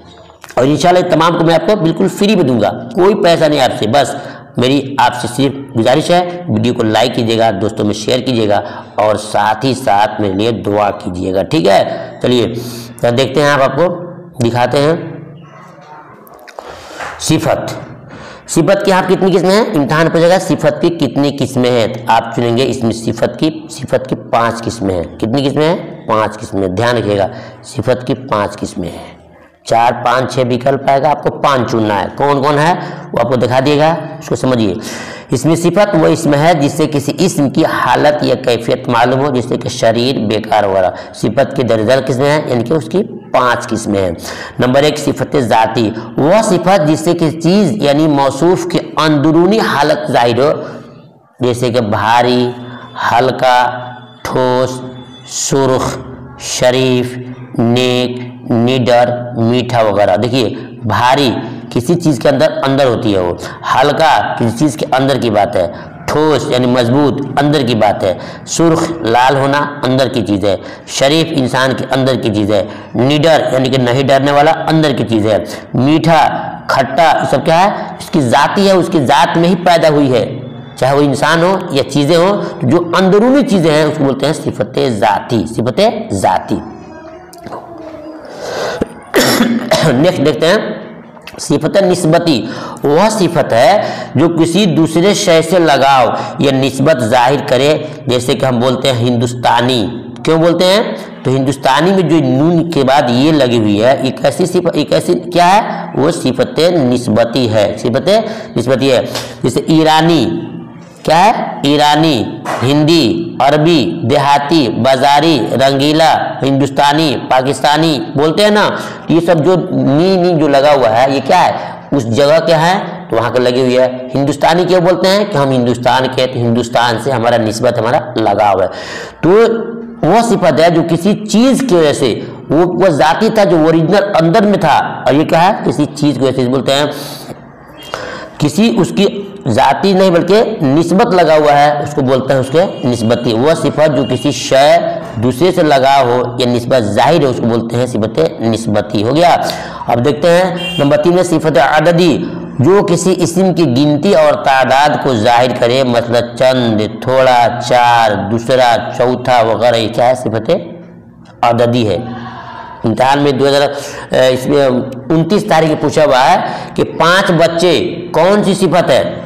और इंशाल्लाह तमाम को मैं आपको बिल्कुल फ्री में दूंगा, कोई पैसा नहीं आपसे, बस मेरी आपसे सिर्फ गुजारिश है, वीडियो को लाइक कीजिएगा, दोस्तों में शेयर कीजिएगा और साथ ही साथ मेरे लिए दुआ कीजिएगा। ठीक है, चलिए तो देखते हैं, आप आपको दिखाते हैं सिफत। सिफत की आप कितनी किस्में हैं, इम्तहान पूछेगा सिफत की कितनी किस्में हैं, तो आप चुनेंगे इसमें सिफत की 5 किस्में हैं। कितनी किस्में हैं, 5 किस्में। ध्यान रखिएगा, सिफत की 5 किस्में हैं। 4, 5, 6 विकल्प आएगा, आपको 5 चुनना है। कौन कौन है वो आपको दिखा दिएगा, उसको समझिए। इसमें सिफत वो इसमें है जिससे किसी इस्म की हालत या कैफियत मालूम हो, जैसे कि शरीर, बेकार वगैरह। सिफत की दर्जन किस्में हैं, यानी कि उसकी 5 किस्में हैं। नंबर 1 सिफत ज़ाती, वह सिफत जिससे किसी चीज़ यानी मौसूफ की अंदरूनी हालत जाहिर हो, जैसे कि भारी, हल्का, ठोस, सुर्ख, शरीफ, नेक, निडर, मीठा वगैरह। देखिए भारी किसी चीज़ के अंदर होती है, वो हल्का किसी चीज़ के अंदर की बात है, ठोस यानी मजबूत अंदर की बात है, सुर्ख लाल होना अंदर की चीज़ है, शरीफ इंसान के अंदर की चीज़ है, निडर यानी कि नहीं डरने वाला अंदर की चीज़ है, मीठा, खट्टा, ये सब क्या है, इसकी जाती है, उसकी ज़ात में ही पैदा हुई है, चाहे वो इंसान हो या चीज़ें हो, तो जो अंदरूनी चीज़ें हैं उसको बोलते हैं सिफते ज़ाती, सिफते ज़ाती। नेक्स्ट देखते हैं सिफत निस्बती, वह सिफत है जो किसी दूसरे शय से लगाव या निस्बत जाहिर करे, जैसे कि हम बोलते हैं हिंदुस्तानी। क्यों बोलते हैं, तो हिंदुस्तानी में जो नून के बाद ये लगी हुई है, एक ऐसी सिफत, एक ऐसी क्या है, वो सिफत निस्बती है, सिफत निस्बती है। जैसे ईरानी, क्या है, ईरानी, हिंदी, अरबी, देहाती, बाजारी, रंगीला, हिंदुस्तानी, पाकिस्तानी बोलते हैं ना, ये सब जो नी जो लगा हुआ है, ये क्या है, उस जगह क्या है, तो वहाँ का लगी हुई है। हिंदुस्तानी क्यों बोलते हैं, कि हम हिंदुस्तान के, तो हिंदुस्तान से हमारा निस्बत, हमारा लगाव है। तो वह सिफत है जो किसी चीज़ की वजह से, वो जाती था जो ओरिजिनल अंदर में था, और ये क्या है, किसी चीज़ की वजह से बोलते हैं, किसी उसकी जाती नहीं बल्कि निस्बत लगा हुआ है, उसको बोलते हैं उसके निस्बती। वह सिफत जो किसी शय दूसरे से लगा हो या निस्बत जाहिर है, उसको बोलते हैं सिफत निस्बती। हो गया। अब देखते हैं नंबर 3 में सिफत अददी, जो किसी इस्म की गिनती और तादाद को जाहिर करे, मतलब चंद, थोड़ा, 4, दूसरा, चौथा वगैरह, क्या है, सिफत अददी है। इम्तिहान में 29 तारीख पूछा हुआ है कि 5 बच्चे कौन सी सिफत है,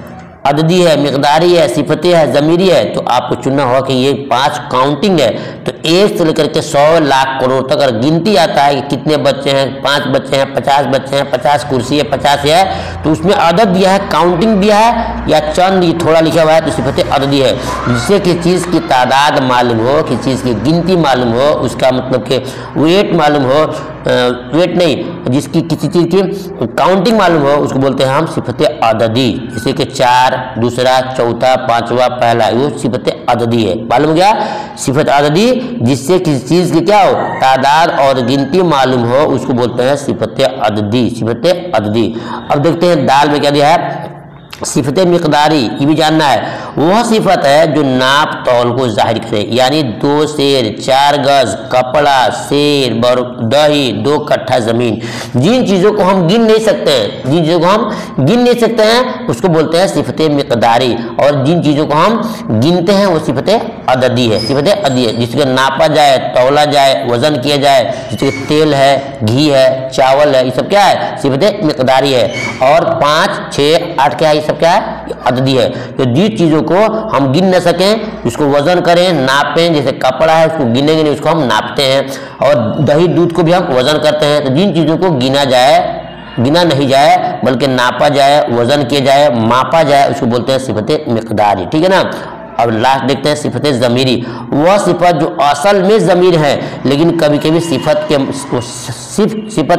अददी है, मिकदारी है, सिफती है, ज़मीरी है, तो आपको चुनना होगा कि ये 5 काउंटिंग है। तो 1 से लेकर के 100 लाख करोड़ तक अगर गिनती आता है कि कितने बच्चे हैं, 5 बच्चे हैं, 50 बच्चे हैं, 50 कुर्सी है, 50 है, तो उसमें अदद दिया है, काउंटिंग दिया है, या चंद ये थोड़ा लिखा हुआ है, तो सिफत अददी है। जिससे किसी चीज़ की तादाद मालूम हो, किसी चीज़ की गिनती मालूम हो, उसका मतलब कि वेट मालूम हो, वेट नहीं, जिसकी किसी चीज़ की काउंटिंग मालूम हो उसको बोलते हैं हम सिफत अददी। जैसे कि 4, दूसरा, चौथा, पांचवा, पहला, वो सिफत अददी है। मालूम हो गया सिफत अददी, जिससे किसी चीज़ की क्या हो तादाद और गिनती मालूम हो उसको बोलते हैं सिफत अददी, सिफत अददी। अब देखते हैं दाल में क्या दिया है, सिफत मिकदारी। ये भी जानना है, वह सिफत है जो नाप तौल को जाहिर करे, यानी 2 सेर, 4 गज कपड़ा, सेर, दही, 2 कट्ठा जमीन। जिन चीज़ों को हम गिन नहीं सकते हैं, जिन चीज़ों को हम गिन नहीं सकते हैं उसको बोलते हैं सिफत मिकदारी, और जिन चीज़ों को हम गिनते हैं वो सिफत अददी है, सिफत अददी है। जिसको नापा जाए, तौला जाए, वजन किया जाए, जैसे तेल है, घी है, चावल है, ये सब क्या है सिफत मिकदारी है। और 5, 6, 8 क्या है, सब क्या है अददी है। तो जिन चीजों को हम गिन न सकें उसको वजन करें, नापें, जैसे कपड़ा है उसको गिनेंगे नहीं, उसको हम नापते हैं। और दही दूध को भी हम वजन करते हैं। तो जिन चीजों को गिना नहीं जाए बल्कि नापा जाए, वजन किया जाए, मापा जाए, उसको बोलते हैं सिफत मिकदारी। ठीक है ना। अब लास्ट देखते हैं सिफत ज़मीरी। वह सिफत जो असल में ज़मीर है लेकिन कभी कभी सिफत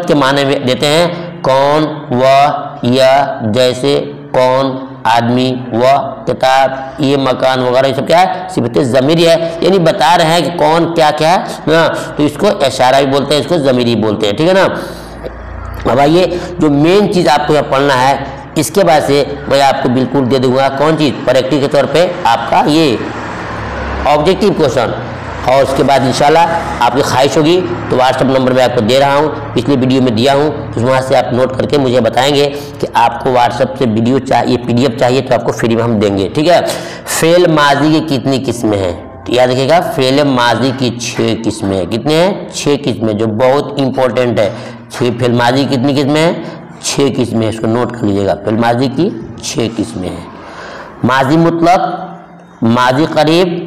के माने में देते हैं, कौन, वह, यह, जैसे, कौन, आदमी, वह, किताब, ये मकान वगैरह, ये सब क्या है सिफत ज़मीरी है। यानी बता रहे हैं कि कौन क्या क्या है ना, तो इसको इशारा भी बोलते हैं, इसको ज़मीरी बोलते हैं। ठीक है ना। अब आइए जो मेन चीज़ आपको यहाँ पढ़ना है, इसके बाद से मैं आपको बिल्कुल दे दूंगा कौन चीज़ प्रैक्टिस के तौर पे आपका ये ऑब्जेक्टिव क्वेश्चन, और उसके बाद इंशाल्लाह आपकी ख्वाहिश होगी तो व्हाट्सएप नंबर मैं आपको दे रहा हूँ, पिछली वीडियो में दिया हूँ, तो वहाँ से आप नोट करके मुझे बताएंगे कि आपको व्हाट्सएप से वीडियो चाहिए, PDF चाहिए तो आपको फ्री में हम देंगे। ठीक है। फेल माजी की कितनी किस्में हैं, याद रखिएगा, फेल माजी की 6 किस्में हैं। कितने हैं 6 किस्में, जो बहुत इंपॉर्टेंट है। 6 फेल माजी की कितनी किस्में हैं 6 किस्में, इसको नोट कर लीजिएगा। फेल माजी की 6 किस्में हैं। माजी मुतलक, माजी करीब,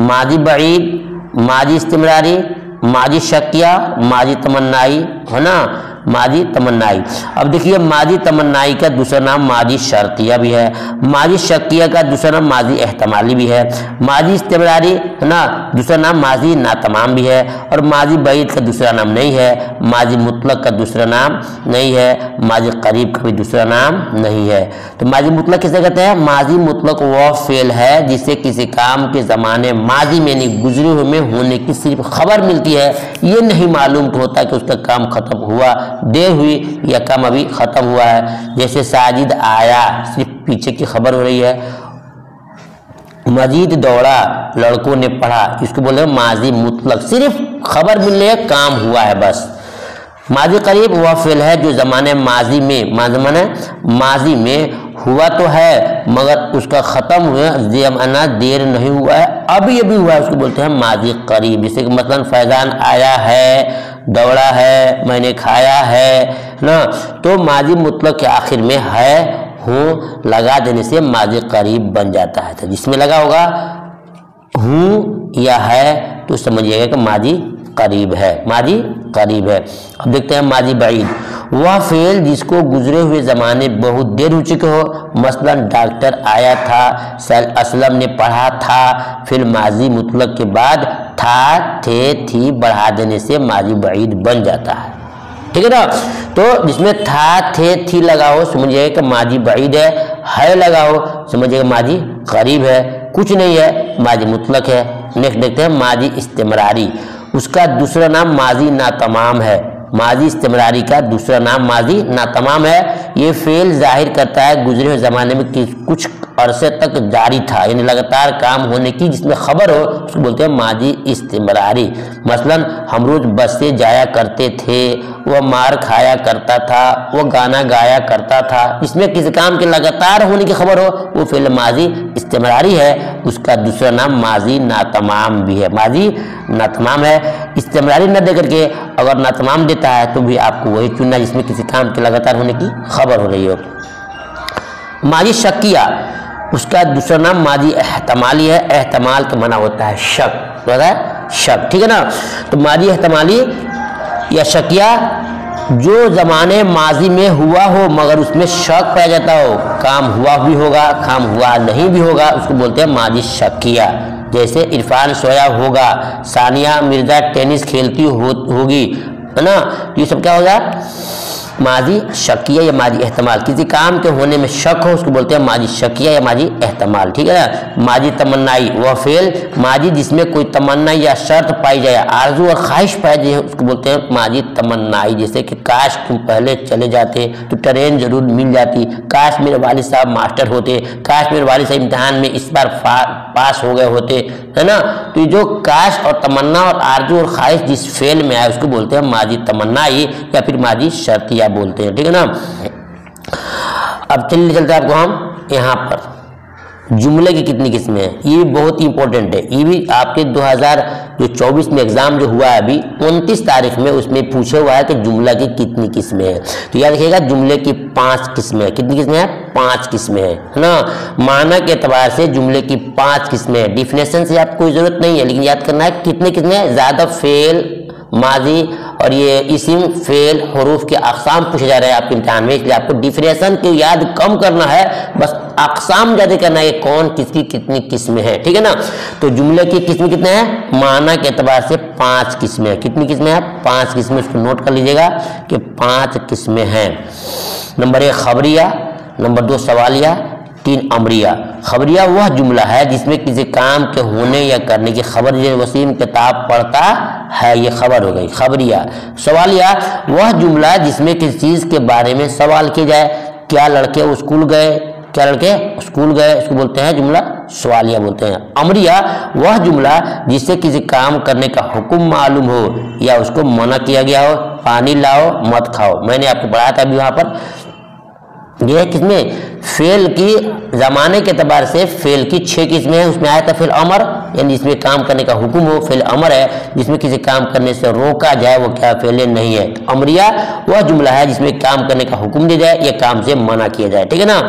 माजी बईद, माजी इस्तिमरारी, माजी शकिया, माजी तमन्नाई, है ना, माजी तमन्नाई। अब देखिए माजी तमन्नाई का दूसरा नाम माजी शर्तिया भी है, माजी शकिया का दूसरा नाम माजी एहतमाली भी है, माजी इस्तिमरारी है ना दूसरा नाम माजी नातमाम भी है, और माजी बईद का दूसरा नाम नहीं है, माजी मुतलक का दूसरा नाम नहीं है, माजी करीब का भी दूसरा नाम नहीं है। तो माजी मुतलक किसे कहते हैं, माजी मुतलक वह फेल है जिससे किसी काम के ज़माने माजी में नहीं गुजरे हुए में होने की सिर्फ खबर मिलती है, ये नहीं मालूम होता कि उसका काम खत्म हुआ, देर हुई या काम अभी खत्म हुआ है। जैसे साजिद आया, सिर्फ पीछे की खबर हो रही है। मजीद दौड़ा, लड़कों ने पढ़ा, इसको बोले माजी मुतलक, सिर्फ खबर मिल रही है, काम हुआ है बस। माजी करीब वह फेल है जो ज़माने माजी में, माजी में हुआ तो है मगर उसका ख़त्म हुआ ज़माना देर नहीं हुआ है, अभी हुआ है, उसको बोलते हैं माजी करीब। जैसे कि मतलब फैज़ान आया है, दौड़ा है, मैंने खाया है ना, तो माजी मुतलक के आखिर में है, हूँ लगा देने से माजी करीब बन जाता है। तो जिसमें लगा होगा हूँ या है तो समझिएगा कि माजी करीब है, माजी करीब है। अब देखते हैं माजी बईद, वह फेल जिसको गुजरे हुए ज़माने बहुत देर हो चुके हो, मसलन डॉक्टर आया था, असलम ने पढ़ा था, फिर माजी मुतलक के बाद था, थे, थी बढ़ा देने से माजी बईद बन जाता है। ठीक है ना। तो जिसमें था, थे, थी लगा हो समझिएगा कि माजी बईद है लगा हो समझिएगा माजी करीब है, कुछ नहीं है माजी मुतलक है। नेक्स्ट देखते हैं माजी इस्तिमरारी, उसका दूसरा नाम माजी नातमाम है। माजी इस्तिमरारी का दूसरा नाम माजी नातमाम है। ये फेल जाहिर करता है गुजरे हुए ज़माने में कि कुछ अरसे तक जारी था, यानी लगातार काम होने की जिसमें खबर हो, उसको बोलते हैं माजी इस्तिमरारी। मसलन हम रोज बस से जाया करते थे, वह मार खाया करता था, वह गाना गाया करता था, इसमें किसी काम के लगातार होने की खबर हो, वो फेल माजी इस्तिमरारी है। उसका दूसरा नाम माजी नातमाम भी है, माजी नातमाम है। इस्तिमरारी न दे करके अगर नातमाम देता है तो भी आपको वही चुनना जिसमें किसी काम के लगातार होने की खबर हो रही हो। माजी शकिया, उसका दूसरा नाम माजी एहतमाली है। एहतमाल का माना होता है शक, होता है शक। ठीक है ना। तो माजी एहतमाली या शकिया जो ज़माने माजी में हुआ हो मगर उसमें शक पाया जाता हो, काम हुआ भी होगा, काम हुआ नहीं भी होगा, उसको बोलते हैं माजी शकिया। जैसे इरफान सोया होगा, सानिया मिर्जा टेनिस खेलती होगी, है ना। तो ये सब क्या होगा, माजी शकिया या माजी एहतमाल। किसी काम के होने में शक हो उसको बोलते हैं माजी शकिया या माजी एहतमाल, ठीक है ना। माजी तमन्नाई, वह फेल माजी जिसमें कोई तमन्ना या शर्त पाई जाए, आरजू और ख्वाहिश पाई जाए, उसको बोलते हैं माजी तमन्नाई। जैसे कि काश तुम पहले चले जाते तो ट्रेन जरूर मिल जाती, काश मेरे वालिद साहब मास्टर होते, काश मेरे वालिद साहब इम्तिहान में इस बार पास हो गए होते, है ना। तो जो काश और तमन्ना और आरजू और ख्वाहिश जिस फेल में आए उसको बोलते हैं माजी तमन्नाई या फिर माजी शर्तिया बोलते हैं, ठीक है ना। अब चलिए चलते आपको हम यहाँ पर जुमले की कितनी किस्में हैं, ये बहुत ही इंपॉर्टेंट है। ये भी आपके 2024 में एग्जाम जो हुआ है अभी 29 तारीख में, उसमें पूछा हुआ है कि जुमला की कितनी किस्में हैं। तो याद रखिएगा जुमले की 5 किस्में। कितनी किस्में हैं, 5 किस्में हैं, है ना। मानक के एतबार से जुमले की 5 किस्में हैं। डिफिनेशन से आपको कोई जरूरत नहीं है, लेकिन याद करना है कितने किस्में, ज्यादा फेल माजी और ये इसिम फेल हरूफ के अक़साम पूछे जा रहे हैं आपके इम्तिहान में, इसलिए आपको डिफिनेशन को याद कम करना है, बस अक़साम ज्यादा करना है, कौन किसकी कितनी किस्में हैं, ठीक है ना। तो जुमले की किस्में कितने हैं, मानक के एतबार से 5 किस्में हैं। कितनी किस्में हैं, 5 किस्में। उसको नोट कर लीजिएगा कि 5 किस्में हैं। नंबर 1 खबरिया, नंबर 2 सवालिया, 3 अमरिया। खबरिया वह जुमला है जिसमें किसी काम के होने या करने की खबर, जैसे वसीम किताब पढ़ता है, ये खबर हो गई खबरिया। सवालिया वह जुमला है जिसमें किसी चीज के बारे में सवाल किया जाए, क्या लड़के स्कूल गए, क्या लड़के स्कूल गए, इसको बोलते हैं जुमला सवालिया बोलते हैं। अमरिया वह जुमला जिससे किसी काम करने का हुक्म मालूम हो या उसको मना किया गया हो, पानी लाओ मत खाओ। मैंने आपको पढ़ाया था अभी वहां पर, यह किसमें, फेल की जमाने के एतबार से फेल की 6 किस्में हैं। उसमें आया था फेल अमर, यानी जिसमें काम करने का हुक्म हो, फेल अमर है जिसमें किसी काम करने से रोका जाए, वो क्या फेल नहीं है। अमरिया वह जुमला है जिसमें काम करने का हुक्म दिया जाए या काम से मना किया जाए, ठीक है ना।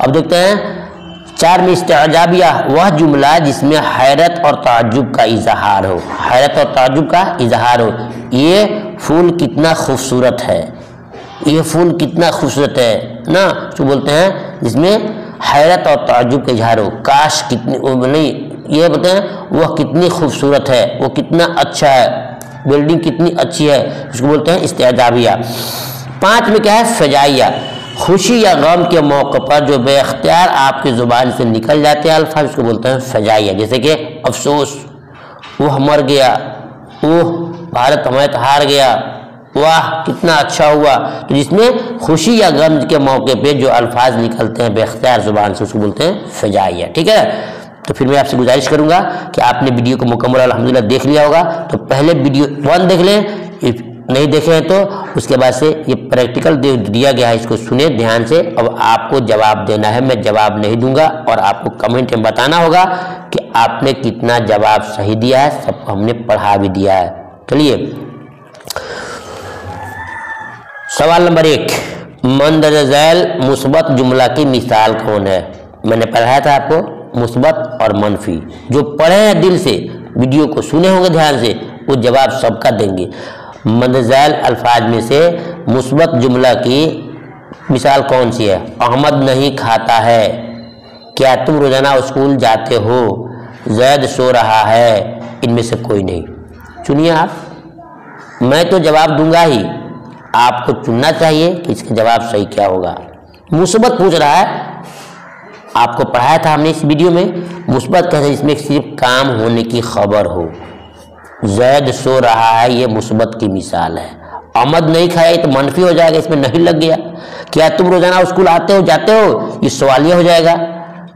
अब देखते हैं 4 में इस्तेजाबिया वह जुमला जिसमें हैरत और ताज्जुब का इजहार हो, हैरत और ताज्जुब का इजहार हो। ये फूल कितना खूबसूरत है, ये फूल कितना खूबसूरत है ना, तो बोलते हैं जिसमें हैरत और ताज्जुब का इजहार हो। काश कितनी, नहीं ये बोलते हैं वह कितनी खूबसूरत है, वो कितना अच्छा है, बिल्डिंग कितनी अच्छी है, उसको बोलते हैं इस्तेजाबिया। 5 में क्या है, फजाइया खुशी या गम के मौके पर जो बेख्तियार आपकी जुबान से निकल जाते हैं अल्फाज, उसको बोलते हैं फजाइया। जैसे कि अफसोस, वह मर गया, ओह भारत हमारे हार गया, वाह कितना अच्छा हुआ। तो जिसमें खुशी या गम के मौके पे जो अल्फाज निकलते हैं बेख्तियार जुबान से, उसको बोलते हैं फजाइया, ठीक है। तो फिर मैं आपसे गुजारिश करूंगा कि आपने वीडियो को मुकम्मल अल्हम्दुलिल्लाह देख लिया होगा, तो पहले वीडियो 1 देख लें, नहीं देखे हैं तो उसके बाद से ये प्रैक्टिकल दिया गया है, इसको सुने ध्यान से। अब आपको जवाब देना है, मैं जवाब नहीं दूंगा और आपको कमेंट में बताना होगा कि आपने कितना जवाब सही दिया है, सबको हमने पढ़ा भी दिया है। चलिए सवाल नंबर 1, मंदरज झैल मुस्बत जुमला की मिसाल कौन है। मैंने पढ़ाया था आपको मुस्बत और मनफी, जो पढ़े हैं दिल से, वीडियो को सुने होंगे ध्यान से, वो जवाब सबका देंगे। मंदरज झैल अल्फाज में से मुस्बत जुमला की मिसाल कौन सी है। अहमद नहीं खाता है, क्या तुम रोजाना स्कूल जाते हो, जैद सो रहा है, इनमें से कोई नहीं। चुनिए आप, मैं तो जवाब दूंगा ही, आपको चुनना चाहिए कि इसका जवाब सही क्या होगा। मुस्बत पूछ रहा है, आपको पढ़ाया था हमने इस वीडियो में, मुस्बत कहते हैं इसमें सिर्फ काम होने की खबर हो। जैद सो रहा है, ये मुस्बत की मिसाल है। अहमद नहीं खाया तो मनफी हो जाएगा, इसमें नहीं लग गया। क्या तुम रोजाना स्कूल आते हो जाते हो, ये सवालिया हो जाएगा।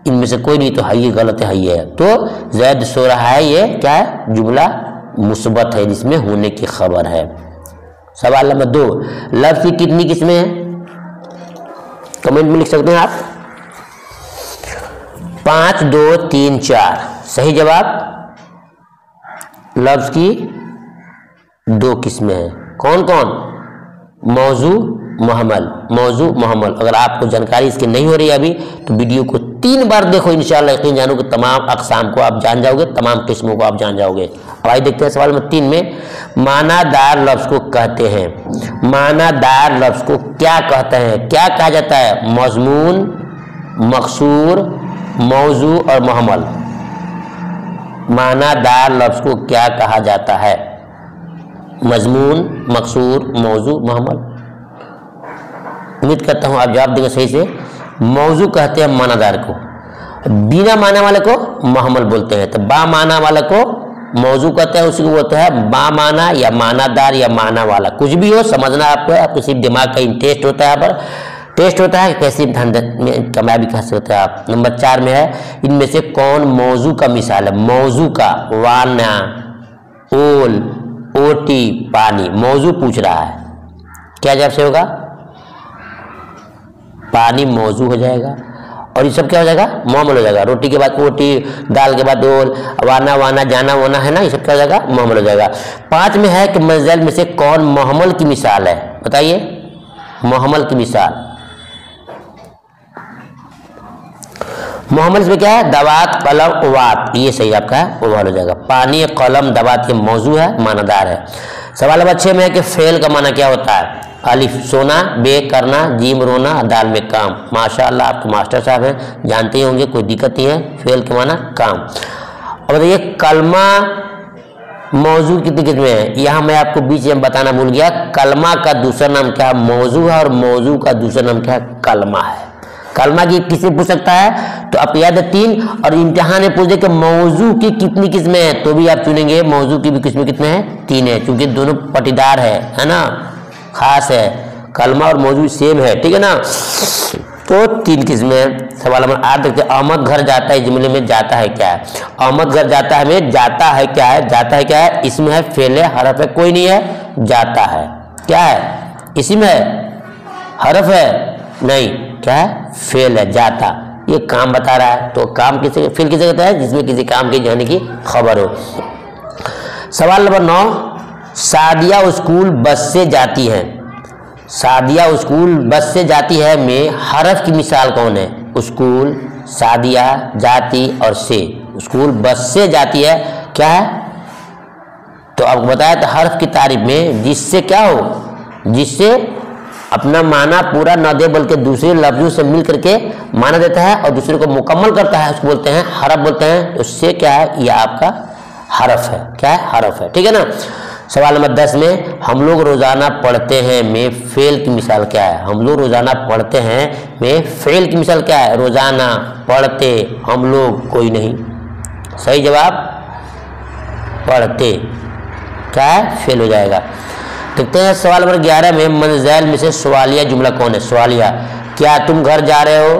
इनमें से कोई नहीं, तो है ये गलत है, ये है। तो जैद सो रहा है, ये क्या है, जुमला मुस्बत है जिसमें होने की खबर है। सवाल नंबर 2, लफ्ज की कितनी किस्में हैं, कमेंट में लिख सकते हैं आप। 5, 2, 3, 4 सही जवाब। लफ्ज की 2 किस्में हैं, कौन कौन, मौजू मुहम्मल, मौजू मुहम्मल। अगर आपको जानकारी इसकी नहीं हो रही अभी तो वीडियो को 3 बार देखो, इंशाअल्लाह यकीन जानो कि तमाम अक़साम को आप जान जाओगे, तमाम किस्मों को आप जान जाओगे। अब आइए देखते हैं सवाल नंबर 3 में, मानादार लफ्ज को कहते हैं। मानादार लफ्ज को क्या कहते हैं, क्या कहा जाता है, मज़मून, मक़सूर, मौजू और मुहम्मल। मानादार लफ्ज को क्या कहा जाता है। मजमून, मकसूर, मौजू, महमल। उम्मीद करता हूँ आप जवाब देंगे सही से। मौजू कहते हैं मानादार को, बिना माना वाले को महमल बोलते हैं। तो बा माना वाले को मौजू कहते हैं, उसी को बोलते हैं बा माना या मानादार या माना वाला। कुछ भी हो समझना आपको, आपको सिर्फ दिमाग का टेस्ट होता है, यहाँ पर टेस्ट होता है कैसे धन में कमाया भी कह सकते हैं आप। नंबर 4 में है, इनमें से कौन मौजू का मिसाल है? मौजू का वाना, ओल, ओटी, पानी। मौजू पूछ रहा है, क्या जवाब से होगा? पानी मौजू हो जाएगा। और ये सब क्या हो जाएगा? मोहमल हो जाएगा। रोटी के बाद ओटी, दाल के बाद ओल, वाना वाना, जाना वाना है ना, ये सब क्या हो जाएगा? मोहमल हो जाएगा। 5 में है कि मज़ैल में से कौन मोहमल की मिसाल है? बताइए, मोहमल की मिसाल। मोहम्मद इसमें क्या है? दवात, कलम, उवात। ये सही आपका ओवल हो जाएगा। पानी, कलम, दवात ये मौजू है, मानादार है। सवाल नंबर 6 में है कि फेल का माना क्या होता है? अलिफ सोना, बे करना, जीम रोना, दाल में काम। माशाअल्लाह आप तो मास्टर साहब हैं, जानते ही होंगे, कोई दिक्कत नहीं है। फेल का माना काम। और बताइए कलमा मौजू कितनी किस्में हैं? यहाँ मैं आपको बीच में बताना भूल गया, कलमा का दूसरा नाम क्या? मौजू है, और मौजू का दूसरा नाम क्या? कलमा है। कलमा की किससे पूछ सकता है? तो आप याद है 3, और इम्तिहान में पूछ दे कि मौजू की कितनी किस्में हैं, तो भी आप चुनेंगे मौजू की भी किस्में कितने हैं? 3 है, क्योंकि दोनों पटीदार है ना, खास है। कलमा और मौजू सेम है, ठीक है ना। तो 3 किस्में। सवाल नंबर 8 देखते हैं, अहमद घर जाता है जुमले में जाता है क्या है? अहमद घर जाता है में जाता है क्या है? जाता है क्या है? इसमें है, फेल है, हरफ है, कोई नहीं है, जाता है। क्या है? इसी में है, हरफ है नहीं, क्या है? फेल है, जाता। ये काम बता रहा है, तो काम किसे, फेल किसे कहता है? जिसमें किसी काम के जाने की खबर हो। सवाल नंबर 9, सादिया स्कूल बस से जाती है। सादिया स्कूल बस से जाती है में हरफ की मिसाल कौन है? स्कूल, सादिया, जाती और से। स्कूल बस से जाती है, क्या है? तो आपको बताया था हरफ की तारीफ में जिससे क्या हो, जिससे अपना माना पूरा न दे बल्कि दूसरे लफ्जों से मिल करके माना देता है और दूसरे को मुकम्मल करता है, उसको बोलते हैं हरफ बोलते हैं। उससे क्या है? यह आपका हरफ है। क्या है? हरफ है, ठीक है ना। सवाल नंबर 10 में, हम लोग रोजाना पढ़ते हैं में फेल की मिसाल क्या है? हम लोग रोजाना पढ़ते हैं में फेल की मिसाल क्या है? रोजाना, पढ़ते, हम लोग, कोई नहीं। सही जवाब पढ़ते। क्या है? फेल हो जाएगा। देखते हैं सवाल नंबर 11 में, मंज़ैल में से सवालिया जुमला कौन है? सवालिया, क्या तुम घर जा रहे हो?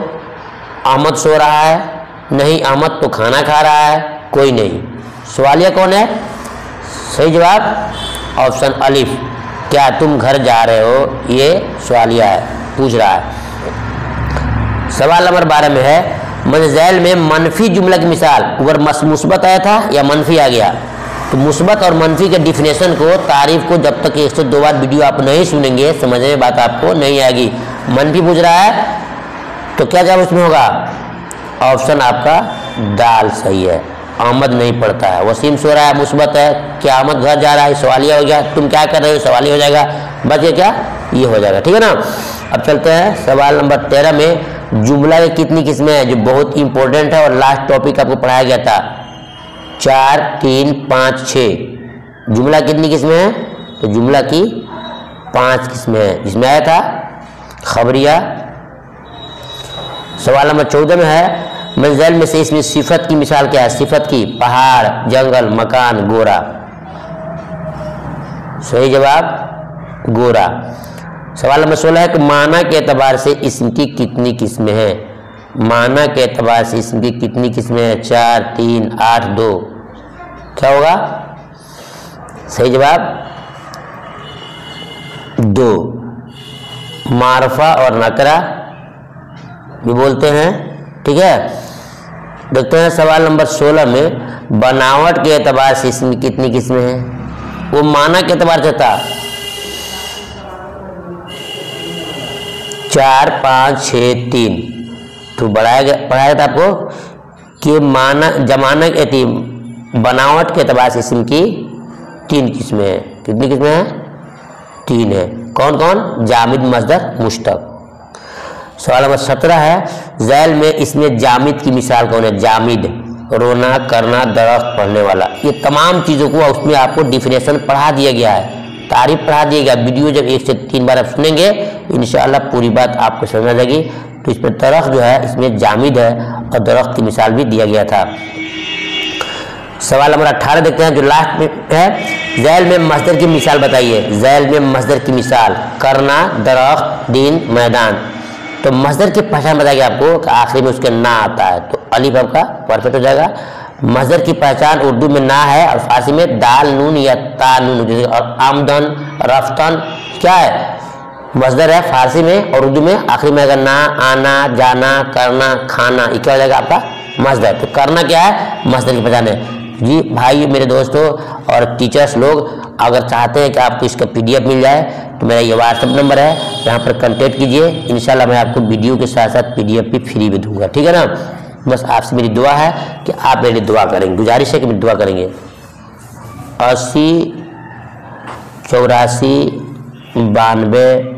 अहमद सो रहा है? नहीं, अहमद तो खाना खा रहा है, कोई नहीं। सवालिया कौन है? सही जवाब ऑप्शन अलिफ, क्या तुम घर जा रहे हो, ये सवालिया है, पूछ रहा है। सवाल नंबर 12 में है, मंज़ैल में मनफी जुमला की मिसाल। ऊपर मुस्बत आया था या मनफी आ गया? तो मुस्बत और मनफी के डिफिनेशन को, तारीफ को जब तक 102 बार वीडियो आप नहीं सुनेंगे समझने में बात आपको नहीं आएगी। मनफी पूछ रहा है तो क्या जवाब उसमें होगा? ऑप्शन आपका दाल सही है, अहमद नहीं पढ़ता है। वसीम सो रहा है, मुस्बत है, क्या अहमद घर जा रहा है, सवालिया हो गया। तुम क्या कर रहे हो, सवालिया हो जाएगा। बच गया क्या? ये हो जाएगा, ठीक है ना। अब चलते हैं सवाल नंबर 13 में, जुमला की कितनी किस्में हैं, जो बहुत इंपॉर्टेंट है और लास्ट टॉपिक आपको पढ़ाया गया था। 4, 3, 5, 6 जुमला कितनी किस्में हैं? तो जुमला की 5 किस्में हैं, जिसमें आया था खबरिया। सवाल नंबर 14 में है, मंज़िल में से इसमें सिफत की मिसाल क्या है? सिफत की, पहाड़, जंगल, मकान, गोरा। सही जवाब गोरा। सवाल नंबर 16 है कि माना के एतबार से इसम की कितनी किस्में हैं? माना के एतबार से इसम की कितनी किस्में हैं? 4, 3, 8, 2। क्या होगा? सही जवाब 2। मारफा और नकरा भी बोलते हैं, ठीक है। देखते हैं सवाल नंबर 16 में, बनावट के एतबार से इसमें कितनी किस्में हैं? वो माना के एतबार से था 4, 5, 6, 3। तो पढ़ाया था आपको कि माना जमाना के बनावट के एतबार से इसम की 3 किस्में हैं। कितनी किस्में हैं? 3 है। कौन कौन? जामिद, मस्दर, मुश्तक। सवाल नंबर 17 है, ज़ैल में इसमें जामिद की मिसाल कौन है? जामिद, रोना, करना, दरख्त, पढ़ने वाला। ये तमाम चीज़ों को उसमें आपको डिफिनेशन पढ़ा दिया गया है, तारीफ पढ़ा दिएगा। वीडियो जब 1 से 3 बार आप सुनेंगे इंशाअल्लाह पूरी बात आपको समझ आ जाएगी। तो इस पर दरख्त जो है इसमें जामिद है और दरख्त की मिसाल भी दिया गया था। सवाल नंबर 18 देखते हैं जो लास्ट में है। ज़ैल में मस्दर की मिसाल बताइए। ज़ैल में मस्दर की मिसाल करना, दरख्त, दिन, मैदान। तो मस्दर की पहचान बताइए आपको कि आखिरी में उसके ना आता है तो अलिफ आपका परफेक्ट हो जाएगा। मस्दर की पहचान उर्दू में ना है और फारसी में दाल नून या ता नून। और आमदन, रफ्तन क्या है मस्दर है फारसी में और उर्दू में आखिरी में अगर ना, आना, जाना, करना, खाना, ये क्या हो जाएगा आपका मस्दर। तो करना क्या है मस्दर की पहचान है जी। भाई मेरे दोस्तों और टीचर्स लोग अगर चाहते हैं कि आपको इसका PDF मिल जाए तो मेरा ये व्हाट्सएप नंबर है, यहाँ पर कांटेक्ट कीजिए। इंशाल्लाह मैं आपको वीडियो के साथ साथ PDF भी फ्री में दूंगा, ठीक है ना। बस आपसे मेरी दुआ है कि आप मेरी दुआ करेंगे, गुजारिश है कि मेरी दुआ करेंगे। 80 84 92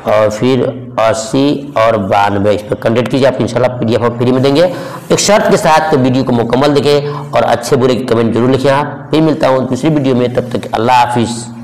और फिर 80 और 92 इस पर कांटेक्ट कीजिए। आप इंशाल्लाह PDF आप फ्री में देंगे एक शर्त के साथ। तो वीडियो को मुकम्मल देखें और अच्छे बुरे की कमेंट जरूर लिखें। आप फिर मिलता हूँ दूसरी वीडियो में, तब तक अल्लाह हाफिज़।